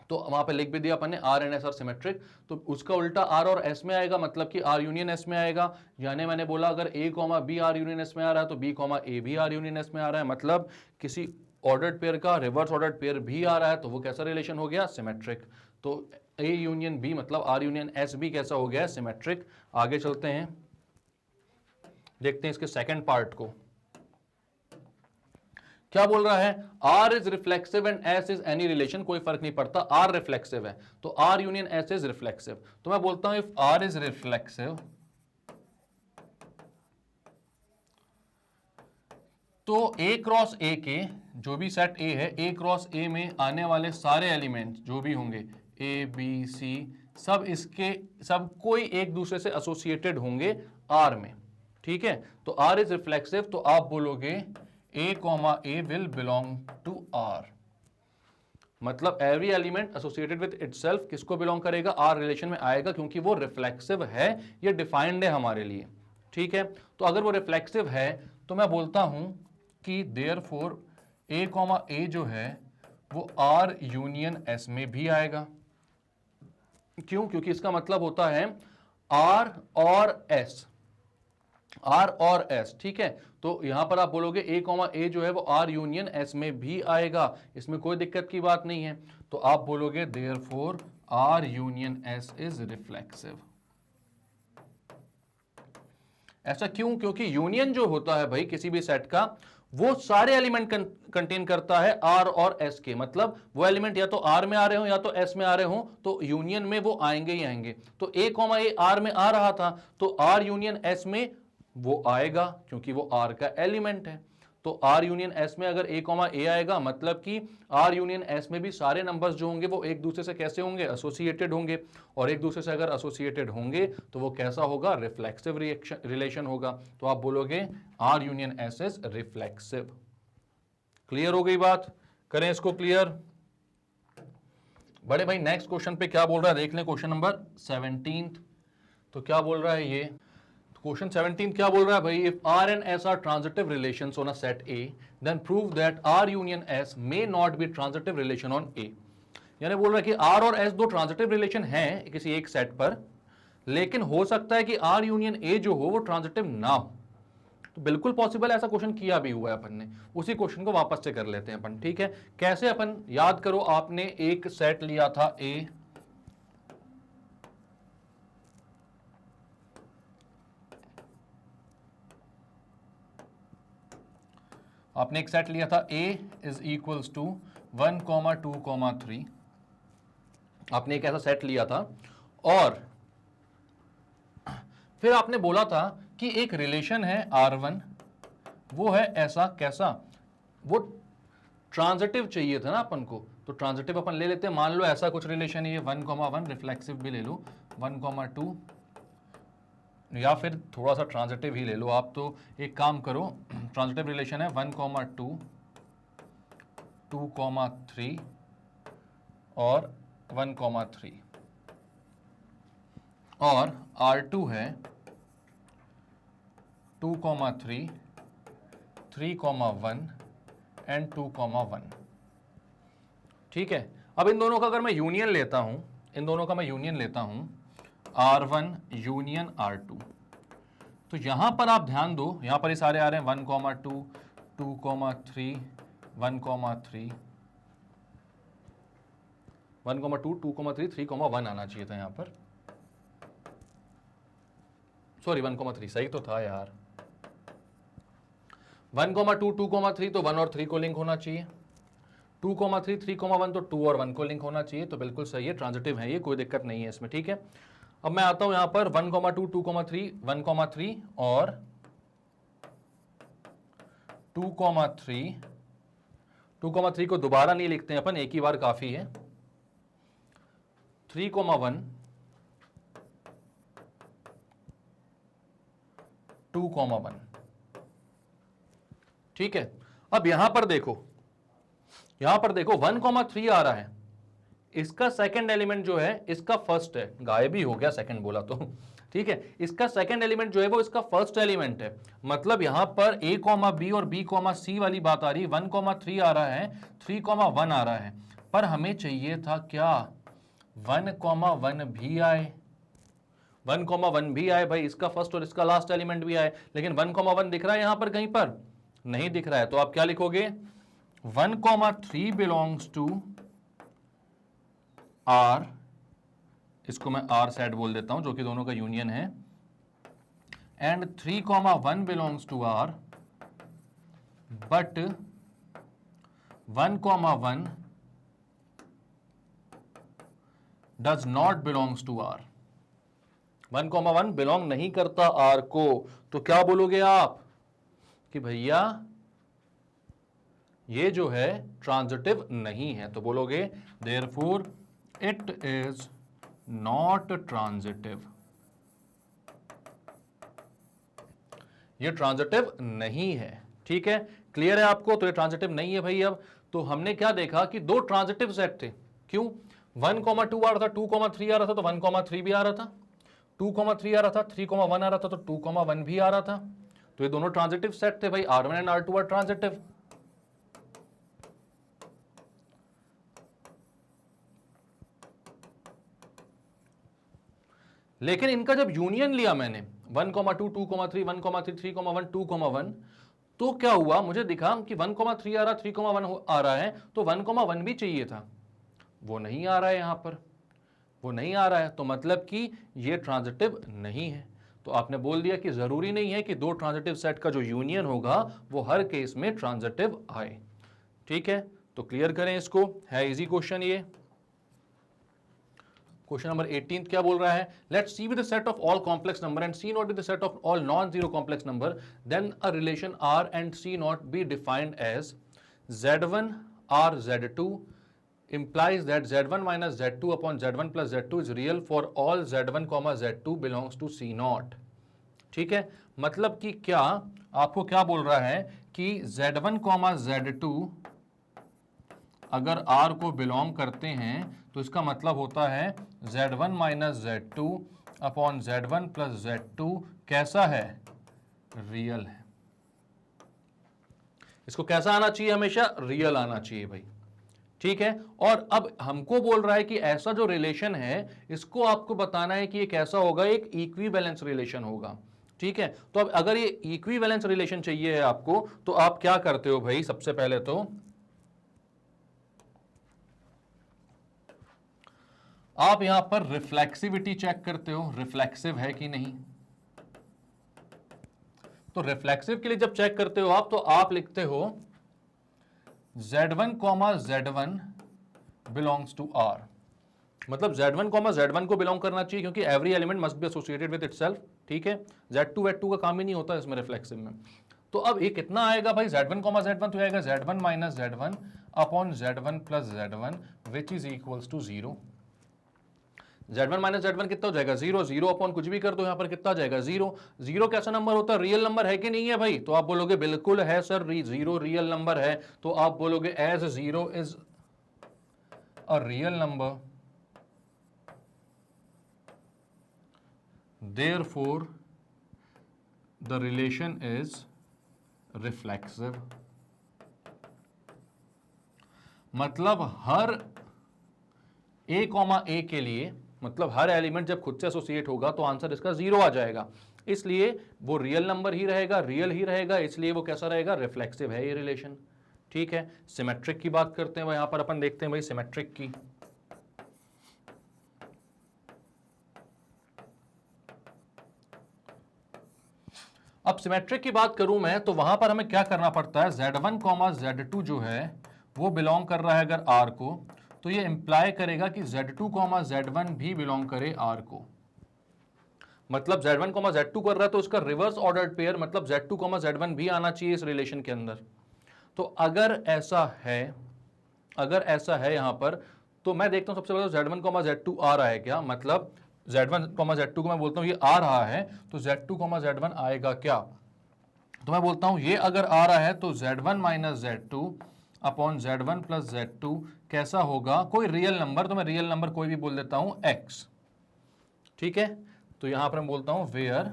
Speaker 1: तो वहां पे लिख भी दिया अपन ने R and S are symmetric, तो उसका उल्टा आर और एस में आएगा, मतलब कि आर यूनियन एस में आएगा। यानी मैंने बोला अगर A comma B R union S में आ रहा है तो बी कॉमा ए भी आर यूनियन एस में आ रहा है, मतलब किसी ऑर्डर्ड पेयर का रिवर्स ऑर्डर्ड पेयर भी आ रहा है, तो वो कैसा रिलेशन हो गया, सिमेट्रिक। तो ए यूनियन बी मतलब आर यूनियन एस भी कैसा हो गया, सिमेट्रिक। आगे चलते हैं, देखते हैं इसके सेकंड पार्ट को क्या बोल रहा है। R is reflexive and S is any relation, कोई फर्क नहीं पड़ता, आर रिफ्लेक्सिव है तो R union S is reflexive. तो मैं बोलता हूं इफ आर इज रिफ्लेक्सिव तो ए क्रॉस ए के जो भी सेट ए है, ए क्रॉस ए में आने वाले सारे एलिमेंट जो भी होंगे ए बी सी सब कोई एक दूसरे से एसोसिएटेड होंगे आर में। ठीक है, तो आर इज रिफ्लेक्सिव तो आप बोलोगे A comma A will belong to R, मतलब every element associated with itself किसको बिलोंग करेगा, आर रिलेशन में आएगा क्योंकि वो रिफ्लेक्सिव है, ये डिफाइंड है हमारे लिए। ठीक है, तो अगर वो रिफ्लेक्सिव है तो मैं बोलता हूं कि देयरफॉर ए कॉमा ए जो है वो आर यूनियन एस में भी आएगा। क्यों, क्योंकि इसका मतलब होता है आर और एस, आर और एस। ठीक है, तो यहां पर आप बोलोगे ए कॉमा ए जो है वो आर यूनियन एस में भी आएगा, इसमें कोई दिक्कत की बात नहीं है। तो आप बोलोगे therefore R union S is reflexive. ऐसा क्यों, क्योंकि यूनियन जो होता है भाई किसी भी सेट का वो सारे एलिमेंट कंटेन करता है आर और एस के, मतलब वो एलिमेंट या तो आर में आ रहे हो या तो एस में आ रहे हो, तो यूनियन में वो आएंगे ही आएंगे। तो ए कॉमा ए आर में आ रहा था तो आर यूनियन एस में वो आएगा क्योंकि वो आर का एलिमेंट है। तो आर यूनियन एस में अगर ए कॉमा ए आएगा मतलब कि आर यूनियन एस में भी सारे नंबर्स जो होंगे वो एक दूसरे से कैसे होंगे, एसोसिएटेड होंगे, और एक दूसरे से अगर एसोसिएटेड होंगे तो वो कैसा होगा, रिफ्लेक्सिव रिलेशन होगा। तो आप बोलोगे R union S is reflexive. Clear हो गई बात, करें इसको क्लियर। बड़े भाई नेक्स्ट क्वेश्चन पे क्या बोल रहा है देख लें, क्वेश्चन नंबर 17। तो क्या बोल रहा है ये क्वेश्चन 17 क्या बोल रहा है भाई, if R and S are transitive relations on a set A then prove that R union S may not be transitive relation on A. यानी बोल रहा है कि आर और एस दो ट्रांजिटिव रिलेशन हैं किसी एक सेट पर, लेकिन हो सकता है कि आर यूनियन ए जो हो वो ट्रांजिटिव ना हो। तो बिल्कुल पॉसिबल, ऐसा क्वेश्चन किया भी हुआ है अपन ने, उसी क्वेश्चन को वापस से कर लेते हैं अपन। ठीक है, कैसे अपन, याद करो आपने एक सेट लिया था ए, आपने एक सेट लिया था A इज इक्वल्स टू 1, 2, 3। आपने एक ऐसा सेट लिया था और फिर आपने बोला था कि एक रिलेशन है R1, वो है ऐसा कैसा, वो ट्रांजिटिव चाहिए था ना अपन को, तो ट्रांजिटिव अपन ले लेते हैं। मान लो ऐसा कुछ रिलेशन है ये 1, 1, रिफ्लेक्सिव भी ले लो 1, 2, या फिर थोड़ा सा ट्रांजिटिव ही ले लो आप। तो एक काम करो, ट्रांजिटिव रिलेशन है 1, 2, 2, 3 और 1, 3, और R2 है 2, 3, 3, 1 एंड 2, 1। ठीक है, अब इन दोनों का अगर मैं यूनियन लेता हूं, इन दोनों का मैं यूनियन लेता हूं R1 यूनियन R2, तो यहां पर आप ध्यान दो, यहां पर ये सारे आ रहे हैं 1, 2, 2, 3, 1, 3, 1, 2, 2, 3, 3, 1 आना चाहिए था यहां पर, सॉरी 1, 3 सही तो था यार, 1,2 2,3 तो 1 और 3 को लिंक होना चाहिए, 2,3 3,1 तो 2 और 1 को लिंक होना चाहिए, तो बिल्कुल सही है, ट्रांजिटिव है ये, कोई दिक्कत नहीं है इसमें, ठीक है। अब मैं आता हूं यहां पर 1,2 2,3 1,3 और 2,3 2,3 को दोबारा नहीं लिखते हैं अपन, एक ही बार काफी है, 3,1 2,1, ठीक है। अब यहां पर देखो 1,3 आ रहा है, इसका सेकंड एलिमेंट जो है इसका फर्स्ट है, गायब ही हो गया सेकंड बोला तो, ठीक है। इसका सेकंड एलिमेंट जो है वो इसका फर्स्ट एलिमेंट है, मतलब यहां पर a, b और b, c वाली बात आ रही, 1,3 आ रहा है, 3,1 आ रहा है, पर हमें चाहिए था क्या 1,1 भी आए, 1,1 भी आए भाई, इसका फर्स्ट और इसका लास्ट एलिमेंट भी आए, लेकिन 1,1 दिख रहा है यहां पर कहीं पर नहीं दिख रहा है, तो आप क्या लिखोगे 1,3 बिलोंग्स टू R, इसको मैं R सेट बोल देता हूं जो कि दोनों का यूनियन है, and 3,1 belongs to R, but 1,1 does not belongs to R, 1,1 belong नहीं करता R को, तो क्या बोलोगे आप कि भैया ये जो है ट्रांजिटिव नहीं है, तो बोलोगे therefore it is not transitive, ये ट्रांजिटिव नहीं है, ठीक है। क्लियर है आपको, तो ये ट्रांजिटिव नहीं है भाई। अब तो हमने क्या देखा कि दो ट्रांजिटिव सेट थे, क्यों 1,2 आ रहा था, 2,3 आ रहा था, तो 1,3 भी आ रहा था, 2,3 आ रहा था, 3,1 आ रहा था, तो 2,1 भी आ रहा था, तो ये दोनों ट्रांजिटिव सेट थे भाई, R1 and R2 are transitive. लेकिन इनका जब यूनियन लिया मैंने 1,2 2,3 1,3 3,1 2,1, तो क्या हुआ, मुझे दिखा कि 1,3 आ रहा, 3,1 आ रहा है, तो 1,1 भी चाहिए था, वो नहीं आ रहा है, यहां पर वो नहीं आ रहा है, तो मतलब कि ये ट्रांजिटिव नहीं है। तो आपने बोल दिया कि जरूरी नहीं है कि दो ट्रांजिटिव सेट का जो यूनियन होगा वो हर केस में ट्रांजिटिव आए, ठीक है। तो क्लियर करें इसको, है इजी क्वेश्चन ये। क्वेश्चन नंबर 18 क्या बोल रहा है, let's see with the set of all complex number and C naught with the set of all non zero complex number, then a relation R and C naught be defined as Z1 R Z2 implies that Z1 minus Z2 upon Z1 plus Z2 is real for all Z1 Z2 belongs to C naught, ठीक है। मतलब कि क्या आपको क्या बोल रहा है कि Z1 Z2 अगर R को बिलोंग करते हैं तो इसका मतलब होता है Z1 minus Z2 upon Z1 plus Z2 कैसा है, रियल है। इसको कैसा आना चाहिए, हमेशा रियल आना चाहिए भाई, ठीक है। और अब हमको बोल रहा है कि ऐसा जो रिलेशन है इसको आपको बताना है कि ये कैसा होगा, एक इक्विवेलेंस रिलेशन होगा, ठीक है। तो अब अगर ये इक्विवेलेंस रिलेशन चाहिए है आपको, तो आप क्या करते हो भाई, सबसे पहले तो आप यहां पर रिफ्लेक्सिविटी चेक करते हो, रिफ्लेक्सिव है कि नहीं। तो रिफ्लेक्सिव के लिए जब चेक करते हो आप, तो आप लिखते हो Z1 Z1 belongs to R, मतलब Z1 Z1 को बिलोंग करना चाहिए, क्योंकि every element must be associated with itself, ठीक है। Z2 Z2 का काम ही नहीं होता इसमें रिफ्लेक्सिव में। तो अब ये कितना आएगा भाई, Z1 Z1 तो आएगा Z1 minus Z1 upon Z1 plus Z1 which is equals to 0। Z1 minus Z1 कितना हो जाएगा, 0, 0 अपॉन कुछ भी कर दो, यहां पर कितना आ जाएगा 0। 0 कैसा नंबर होता है, रियल नंबर है कि नहीं है भाई, तो आप बोलोगे बिल्कुल है सर, 0 रियल नंबर है, तो आप बोलोगे as 0 is a real number, therefore the relation is reflexive. मतलब हर a के लिए, मतलब हर एलिमेंट जब खुद से एसोसिएट होगा तो आंसर इसका 0 आ जाएगा, इसलिए वो रियल नंबर ही रहेगा, रियल ही रहेगा, इसलिए वो कैसा रहेगा, रिफ्लेक्सिव है ये रिलेशन, ठीक है। सिमेट्रिक की बात करते हैं, यहां पर अपन देखते हैं भाई सिमेट्रिक की। अब सिमेट्रिक की बात करूं मैं तो वहां पर हमें क्या करना पड़ता है, Z1 कॉमा Z2 जो है वो बिलोंग कर रहा है अगर R को, तो ये इंप्लाई करेगा कि Z2 कॉमा Z1 भी बिलोंग करे R को। मतलब Z1 कॉमा Z2 कर रहा है तो उसका रिवर्स ऑर्डर्ड पेयर मतलब Z2 कॉमा Z1 भी आना चाहिए इस रिलेशन के अंदर। तो अगर ऐसा है यहां पर, तो मैं देखता हूं सबसे पहले Z1 कॉमा Z2 आ रहा है क्या, मतलब Z1 कॉमा Z2 को मैं बोलता हूं ये आ रहा है तो Z2 कॉमा Z1 आएगा क्या, तो मैं बोलता हूं ये अगर आ रहा है तो Z1 minus Z2 upon Z1 plus Z2 कैसा होगा, कोई रियल नंबर, तो मैं रियल नंबर कोई भी बोल देता हूं X। ठीक है, तो यहां पर मैं बोलता हूं where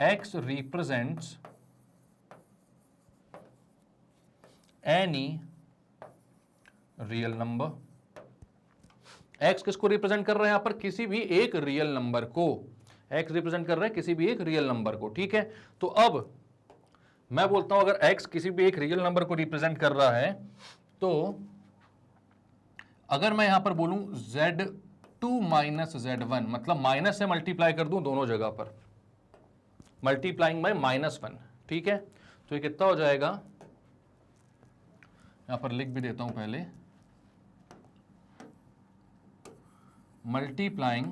Speaker 1: X represents any real number. X किसको रिप्रेजेंट कर रहे हैं यहां पर, किसी भी एक रियल नंबर को। X रिप्रेजेंट कर रहे हैं किसी भी एक रियल नंबर को। ठीक है, तो अब मैं बोलता हूं अगर X किसी भी एक रियल नंबर को रिप्रेजेंट कर रहा है तो अगर मैं यहां पर बोलूं Z2 माइनस Z1 मतलब माइनस से मल्टीप्लाई कर दूं दोनों जगह पर, मल्टीप्लाइंग बाय -1। ठीक है, तो ये कितना हो जाएगा, यहां पर लिख भी देता हूं पहले, मल्टीप्लाइंग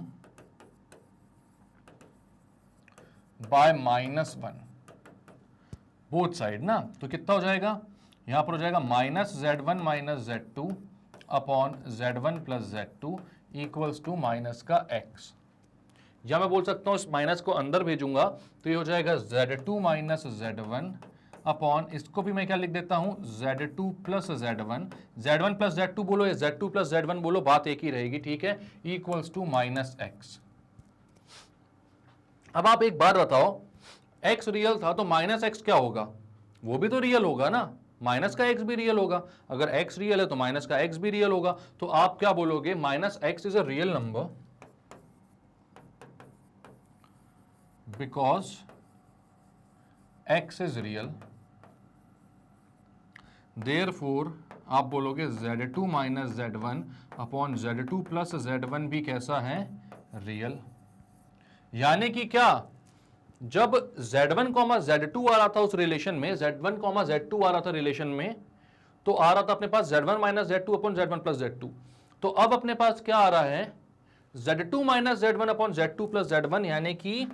Speaker 1: बाय -1 बोथ साइड ना, तो कितना हो जाएगा, यहां पर हो जाएगा -Z1 minus Z2 upon Z1 plus Z2 equals to minus का X। या मैं बोल सकता हूं इस माइनस को अंदर भेजूंगा तो ये हो जाएगा Z2 माइनस Z1 अपॉन, इसको भी मैं क्या लिख देता हूं Z2 plus Z1, Z1 plus Z2 बोलो या Z2 प्लस Z1 बोलो, बात एक ही रहेगी। ठीक है, इक्वल्स टू माइनस X। अब आप एक बात बताओ, X रियल था तो माइनस X क्या होगा, वो भी तो रियल होगा ना, माइनस का X भी रियल होगा। अगर X रियल है तो माइनस का X भी रियल होगा, तो आप क्या बोलोगे, minus X is a real number because X is real, therefore आप बोलोगे Z2 minus Z1 upon Z2 plus Z1 भी कैसा है, रियल। यानी कि क्या, जब Z1 कॉमा Z2 आ रहा था उस रिलेशन में, Z1 कॉमा Z2 आ रहा था रिलेशन में, तो आ रहा था अपने पास Z1 minus Z2 upon Z1 plus Z2। तो अब अपने पास क्या आ रहा है, Z2 minus Z1 upon Z2 plus Z1, यानी कि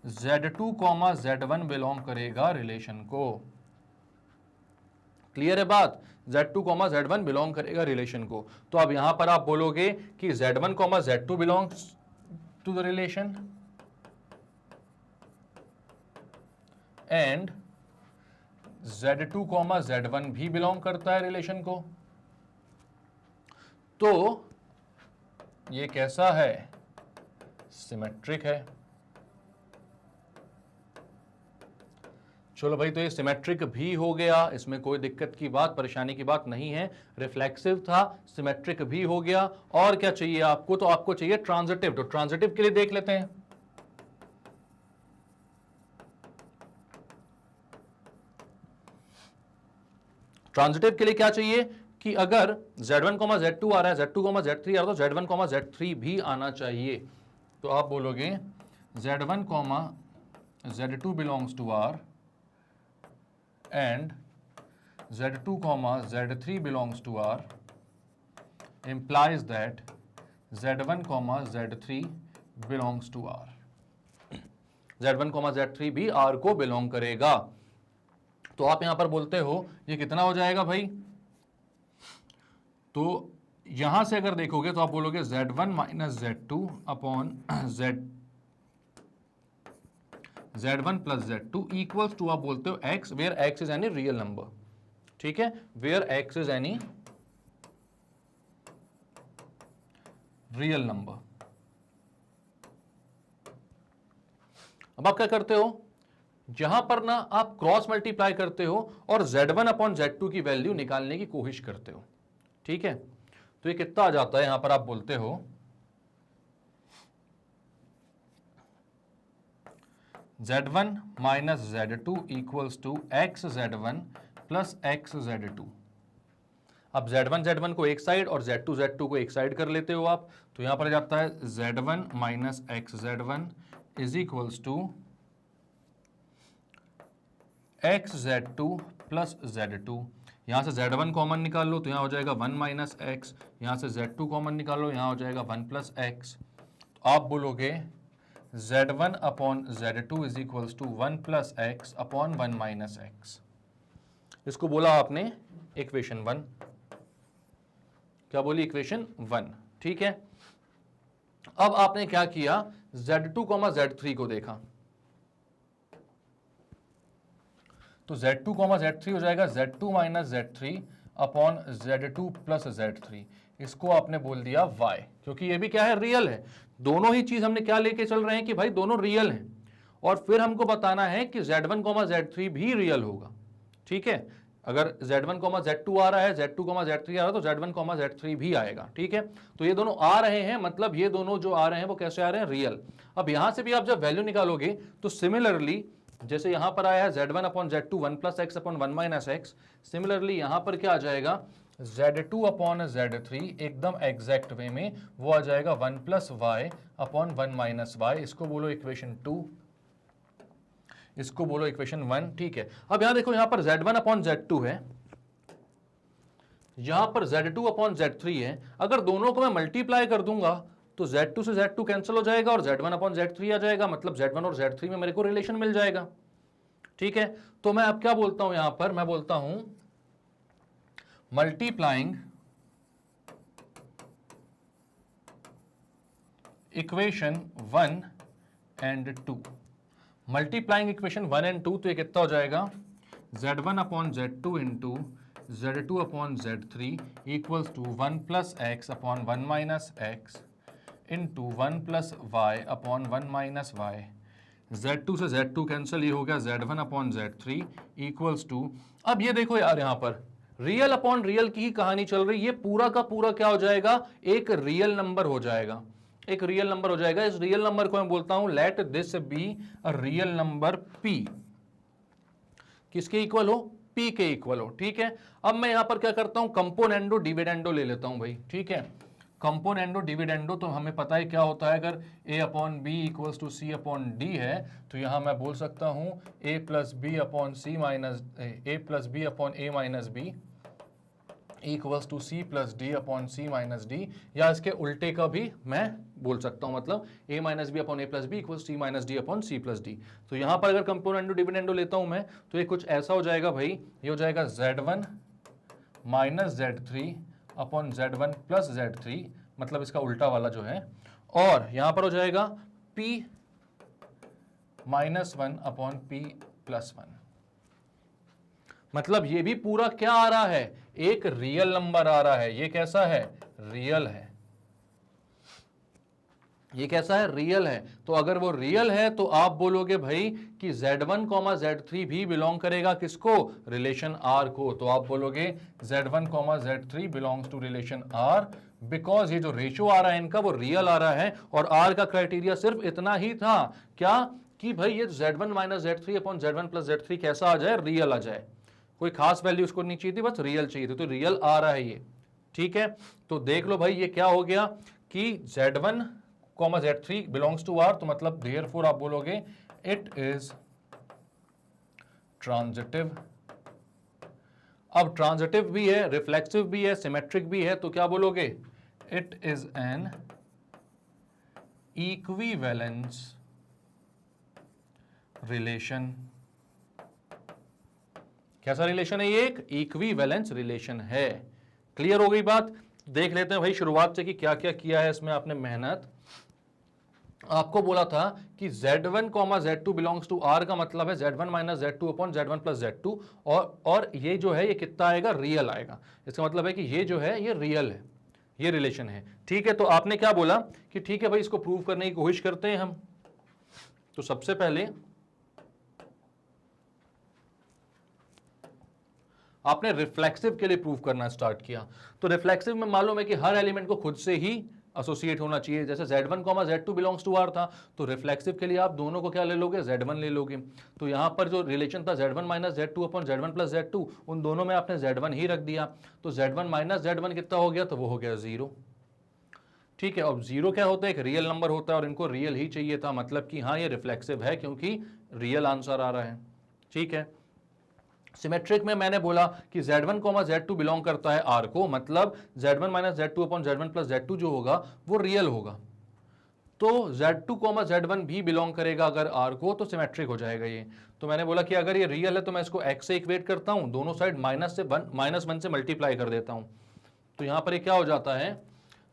Speaker 1: Z2 कॉमा Z1 बिलोंग करेगा रिलेशन को। क्लियर है बात, Z2 कॉमा Z1 बिलोंग करेगा रिलेशन को। तो अब यहां पर आप बोलोगे कि Z1 comma Z2 belongs to the relation and Z2 comma Z1 भी बिलोंग करता है रिलेशन को। तो ये कैसा है, सिमेट्रिक है। चलो भाई, तो ये सिमेट्रिक भी हो गया, इसमें कोई दिक्कत की बात, परेशानी की बात नहीं है। रिफ्लेक्सिव था, सिमेट्रिक भी हो गया। और क्या चाहिए आपको, तो आपको चाहिए ट्रांजिटिव। तो ट्रांजिटिव के लिए देख लेते हैं। ट्रांजिटिव के लिए क्या चाहिए कि अगर Z1 कॉमा Z2 आ रहा है, Z2 कॉमा Z3 आ रहा है, तो Z1 कॉमा Z3 भी आना चाहिए। तो आप बोलोगे Z1 comma Z2 belongs to R and Z2 comma Z3 belongs to R implies that Z1 comma Z3 belongs to R। Z1 comma Z3 भी R को बिलोंग करेगा। तो आप यहां पर बोलते हो ये कितना हो जाएगा भाई, तो यहां से अगर देखोगे तो आप बोलोगे Z1 minus Z2 upon Z1 plus Z2 equals to, आप बोलते हो X, where X is any real number. ठीक है, where X is any real number. अब आप क्या करते हो, जहां पर ना आप क्रॉस मल्टीप्लाई करते हो और Z1 अपॉन Z2 की वैल्यू निकालने की कोशिश करते हो। ठीक है, तो ये कितना आ जाता है, यहां पर आप बोलते हो Z1 minus Z2 equals to XZ1 plus XZ2। अब Z1 को एक साइड और Z2 को एक साइड कर लेते हो आप, तो यहां पर जाता है Z1 minus XZ1 is equals to x z two plus z two, यहाँ से Z1 कॉमन निकाल लो तो यहाँ हो जाएगा 1 माइनस एक्स, यहाँ से Z2 कॉमन निकाल लो यहाँ हो जाएगा 1 प्लस एक्स। तो आप बोलोगे Z1 upon Z2 is equals to 1 plus x upon 1 minus x. इसको बोला आपने इक्वेशन 1। क्या बोली? इक्वेशन 1। ठीक है, अब आपने क्या किया, Z2, Z3 को देखा, तो Z2, Z3 हो जाएगा Z2 minus Z3 upon Z2 plus Z3। इसको आपने बोल दिया Y, क्योंकि ये भी क्या है, रियल है। दोनों ही चीज हमने क्या लेके चल रहे हैं कि भाई दोनों रियल हैं, और फिर हमको बताना है कि Z1, Z3 भी रियल होगा। ठीक है, अगर Z1, Z2 आ रहा है, Z2, Z3 आ रहा है, तो Z1, Z3 भी आएगा। ठीक है, तो ये दोनों आ रहे हैं, मतलब ये दोनों जो आ रहे हैं वो कैसे आ रहे हैं, रियल। अब यहां से भी आप जब वैल्यू निकालोगे तो सिमिलरली जैसे यहां पर आया है Z1 upon Z2 1 plus x upon 1 minus x, similarly यहां पर क्या आ जाएगा, Z2 अपॉन Z3 एकदम एग्जैक्ट वे में वो आ जाएगा 1 plus y upon 1 minus y. इसको बोलो इक्वेशन 2, इसको बोलो इक्वेशन 1। ठीक है, अब यहां देखो, यहां पर Z1 अपॉन Z2 है, यहां पर Z2 अपॉन Z3 है। अगर दोनों को मैं मल्टीप्लाई कर दूंगा तो Z2 से Z2 कैंसिल हो जाएगा और Z1 अपॉन Z3 आ जाएगा, मतलब Z1 और Z3 में मेरे को रिलेशन मिल जाएगा। ठीक है, तो मैं अब क्या बोलता हूं, यहां पर मैं बोलता हूं multiplying equation 1 and 2। Multiplying equation 1 and 2, तो ये कितना हो जाएगा, Z1 upon Z2 into Z2 upon Z3 equals to 1 plus x upon 1 minus x into 1 plus y upon 1 minus y. Z2 से Z2 कैंसिल, ये हो गया Z1 upon Z3 equals to, अब ये देखो यार, यहां पर रियल अपॉन रियल की ही कहानी चल रही है। ये पूरा का पूरा क्या हो जाएगा, एक रियल नंबर हो जाएगा, एक रियल नंबर हो जाएगा। इस रियल नंबर को मैं बोलता हूं let this be a real number P। किसके इक्वल हो, P के इक्वल हो। ठीक है, अब मैं यहां पर क्या करता हूं, कंपोनेंडो डिविडेंडो ले लेता हूं भाई। ठीक है, कंपोनेंडो डिविडेंडो तो हमें पता है क्या होता है, अगर a upon b equals to c upon d है तो यहां मैं बोल सकता हूं a plus b upon c minus a plus b upon a minus b equals to c plus d upon c minus d, या इसके उल्टे का भी मैं बोल सकता हूं, मतलब a minus b upon a plus b equals c minus d upon c plus d. तो यहां पर अगर कंपोनेंडो डिविडेंडो लेता हूं मैं, तो ये कुछ ऐसा हो जाएगा भाई, ये हो जाएगा Z1 minus Z3 upon Z1 plus Z3, मतलब इसका उल्टा वाला जो है, और यहां पर हो जाएगा P minus 1 upon P plus 1। मतलब ये भी पूरा क्या आ रहा है, एक रियल नंबर आ रहा है। ये कैसा है, रियल है। ये कैसा है, रियल है। तो अगर वो रियल है तो आप बोलोगे भाई कि Z1, Z3 भी बिलोंग करेगा किसको, रिलेशन R को। तो आप बोलोगे Z1, Z3 belongs to relation R, because ये जो रेशियो आ रहा है इनका वो रियल आ रहा है। और R का क्राइटेरिया सिर्फ इतना ही था, क्या, कि भाई ये Z1 minus Z3 upon Z1 plus Z3 कैसा आ जाए, रियल आ जाए। कोई खास वैल्यू उसको नहीं चाहिए थी, बस रियल चाहिए थी, तो रियल आ रहा है ये। ठीक है, तो देख लो भाई ये क्या हो गया कि Z1, Z3 belongs to R, तो मतलब देयरफॉर आप बोलोगे इट इज ट्रांजिटिव। अब ट्रांजिटिव भी है, रिफ्लेक्सिव भी है, सिमेट्रिक भी है, तो क्या बोलोगे, it is an equivalence relation. कैसा रिलेशन है ये, एक इक्विवेलेंस रिलेशन है। क्लियर हो गई बात। देख लेते हैं भाई शुरुआत से कि क्या क्या किया है इसमें आपने मेहनत। आपको बोला था कि Z1, Z2 belongs to R का मतलब है Z1 minus Z2 upon Z1 plus Z2, और ये जो है ये कितना आएगा, रियल आएगा। इसका मतलब है कि ये जो है ये रियल है, ये रिलेशन है। ठीक है, तो आपने क्या बोला कि ठीक है भाई इसको प्रूव करने की कोशिश करते हैं हम। तो सबसे पहले आपने रिफ्लेक्सिव के लिए प्रूव करना स्टार्ट किया। तो रिफ्लेक्सिव में मालूम है कि हर एलिमेंट को खुद से ही एसोसिएट होना चाहिए। जैसे Z1, Z2 belongs to R था, तो रिफ्लेक्सिव के लिए आप दोनों को क्या ले लोगे, Z1 ले लोगे। तो यहां पर जो रिलेशन था Z1 minus Z2 upon Z1 plus Z2, उन दोनों में आपने Z1 ही रख दिया। तो Z1 माइनस Z1 कितना हो गया, तो वो हो गया 0। ठीक है, अब 0 क्या होता है, एक रियल नंबर होता है, और इनको रियल ही चाहिए था, मतलब कि हाँ ये रिफ्लेक्सिव है क्योंकि रियल आंसर आ रहा है। ठीक है, सिमेट्रिक में मैंने बोला कि Z1, Z2 बिलोंग करता है R को, मतलब Z1 minus Z2 upon Z1 plus Z2 जो होगा वो रियल होगा। तो Z2, Z1 भी बिलोंग करेगा अगर R को, तो सिमेट्रिक हो जाएगा ये। तो मैंने बोला कि अगर ये रियल है तो मैं इसको x से इक्वेट करता हूं, दोनों साइड -1 से मल्टीप्लाई कर देता हूं। तो यहां पर ये क्या हो जाता है,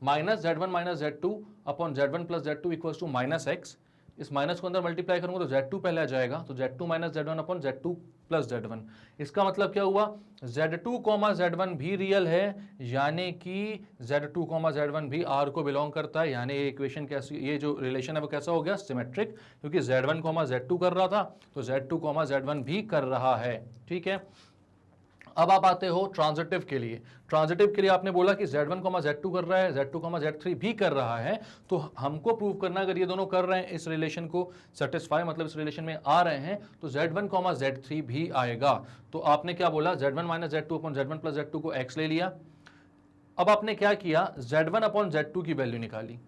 Speaker 1: -Z1 minus Z2 upon Z1 plus Z2 equals to -x। इस माइनस को अंदर मल्टीप्लाई करूंगा तो Z2 पहले आ जाएगा, तो Z2 minus Z1 upon Z2 plus Z1। इसका मतलब क्या हुआ, Z2, Z1 भी रियल है, यानी कि Z2, Z1 भी R को बिलोंग करता है, यानी ये इक्वेशन कैसी, ये जो रिलेशन है वो कैसा हो गया, सिमेट्रिक, क्योंकि Z1, Z2 कर रहा था तो Z2, Z1 भी कर रहा है। ठीक है, अब आप आते हो ट्रांजिटिव के लिए। ट्रांजिटिव के लिए आपने बोला कि Z1, Z2 कर रहा है, Z2, Z3 भी कर रहा है, तो हमको प्रूव करना अगर ये दोनों कर रहे हैं, इस रिलेशन को सेटिस्फाई, मतलब इस रिलेशन में आ रहे हैं, तो Z1, Z3 भी आएगा। तो आपने क्या बोला, Z1 minus Z2 upon Z1 plus Z2 को x ले लिया। अब आपने क्या किया, Z1 अपॉन Z2 की वैल्यू निकाली,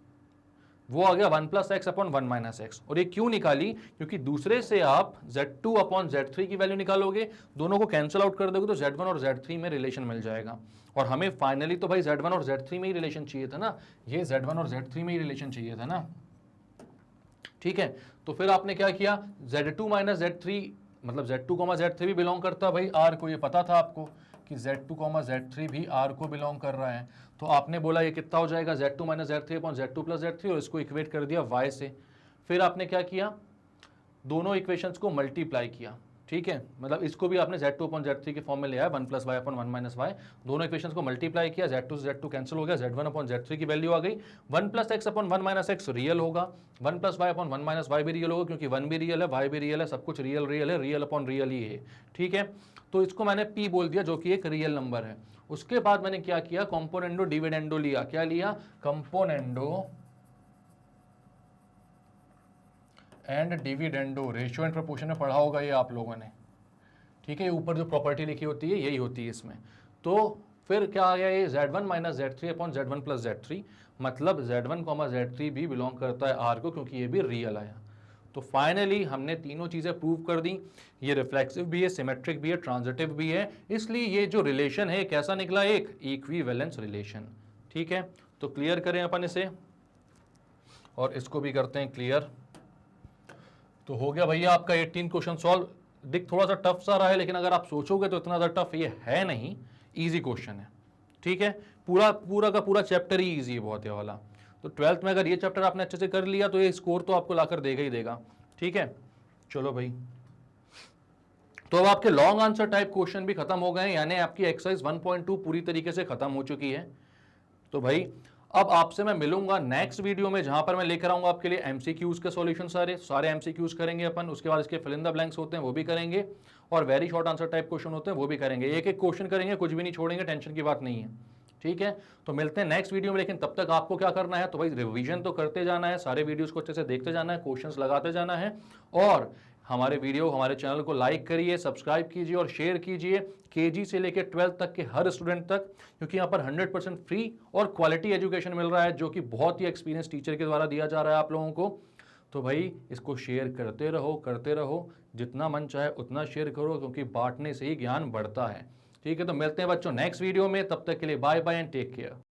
Speaker 1: वो आ गया 1 plus x upon 1 minus x. और ये क्यों निकाली, क्योंकि दूसरे से आप Z2 अपॉन Z3 की वैल्यू निकालोगे, दोनों को कैंसिल आउट कर दोगे तो Z1 और Z3 में रिलेशन मिल जाएगा। और हमें फाइनली तो भाई Z1 और Z3 में ही रिलेशन चाहिए था ना, ये Z1 और Z3 में ही रिलेशन चाहिए था ना। ठीक है, तो फिर आपने क्या किया, Z2 माइनस Z3, मतलब Z2, Z3 भी बिलोंग करता है भाई R को, ये पता था आपको कि Z2, Z3 भी R को बिलोंग कर रहा है। तो आपने बोला ये कितना हो जाएगा, Z2 minus Z3 upon Z2 plus Z3, और इसको इक्वेट कर दिया Y से। फिर आपने क्या किया, दोनों इक्वेशंस को मल्टीप्लाई किया। ठीक है, मतलब इसको भी आपने Z2 अपॉन Z3 के फॉर्म में ले आया, 1 plus y upon 1 minus y, दोनों इक्वेशंस को मल्टीप्लाई किया, Z2 से Z2 कैंसिल हो गया, Z1 अपॉन Z3 की वैल्यू आ गई, 1 plus x upon 1 minus x real होगा, 1 plus y upon 1 minus y भी रियल होगा, क्योंकि 1 भी रियल है, वाई भी रियल है, सब कुछ रियल रियल है, रियल अपॉन रियल ही है। ठीक है, तो इसको मैंने P बोल दिया, जो कि एक रियल नंबर है। उसके बाद मैंने क्या किया, कंपोनेंडो डिविडेंडो लिया। क्या लिया, componendo and dividendo, ratio and proportion में पढ़ा होगा ये आप लोगों ने। ठीक है, ऊपर जो प्रॉपर्टी लिखी होती है यही होती है इसमें। तो फिर क्या आ गया, ये Z1 minus Z3 upon Z1 plus Z3, मतलब Z1, Z3 भी बिलोंग करता है R को, क्योंकि ये भी रियल आया। तो फाइनली हमने तीनों चीजें प्रूव कर दी, ये रिफ्लेक्सिव भी है, सिमेट्रिक भी है, ट्रांजिटिव भी है, इसलिए ये जो रिलेशन है कैसा निकला, एक इक्विवेलेंस रिलेशन। ठीक है, तो क्लियर करें अपन इसे, और इसको भी करते हैं क्लियर। तो हो गया भैया आपका 18 क्वेश्चन सॉल्व। दिख थोड़ा सा टफ सा रहा है, लेकिन अगर आप सोचोगे तो इतना ज़्यादा टफ ये है नहीं, इजी क्वेश्चन है। ठीक है, पूरा का पूरा चैप्टर ही इजी है बहुत ये वाला। तो 12th में अगर ये चैप्टर आपने अच्छे से कर लिया तो ये स्कोर तो आपको लाकर देगा ही देगा। ठीक है, चलो भाई, तो अब आपके लॉन्ग आंसर टाइप क्वेश्चन भी खत्म हो गए हैं, यानी आपकी एक्सरसाइज 1.2 पूरी तरीके से खत्म हो चुकी है। तो भाई अब आपसे मैं मिलूंगा नेक्स्ट वीडियो में, जहां पर मैं लेकर आऊंगा आपके लिए एमसीक्यूज के सॉल्यूशन, सारे एमसीक्यूज करेंगे अपन। उसके बाद इसके फिल इन द ब्लैंक्स होते हैं वो भी करेंगे, और very short answer type question होते हैं वो भी करेंगे। एक एक क्वेश्चन करेंगे, कुछ भी नहीं छोड़ेंगे, टेंशन की बात नहीं है। ठीक है, तो मिलते हैं नेक्स्ट वीडियो में, लेकिन तब तक आपको क्या करना है, तो भाई रिवीजन तो करते जाना है, सारे वीडियोस को अच्छे से देखते जाना है, क्वेश्चंस लगाते जाना है, और हमारे वीडियो, हमारे चैनल को लाइक करिए, सब्सक्राइब कीजिए और शेयर कीजिए, केजी से लेकर 12th तक के हर स्टूडेंट तक, क्योंकि यहाँ पर 100% फ्री और क्वालिटी एजुकेशन मिल रहा है, जो कि बहुत ही एक्सपीरियंस टीचर के द्वारा दिया जा रहा है आप लोगों को। तो भाई इसको शेयर करते रहो, जितना मन चाहे उतना शेयर करो, क्योंकि बांटने से ही ज्ञान बढ़ता है। ठीक है, तो मिलते हैं बच्चों नेक्स्ट वीडियो में, तब तक के लिए bye bye and take care.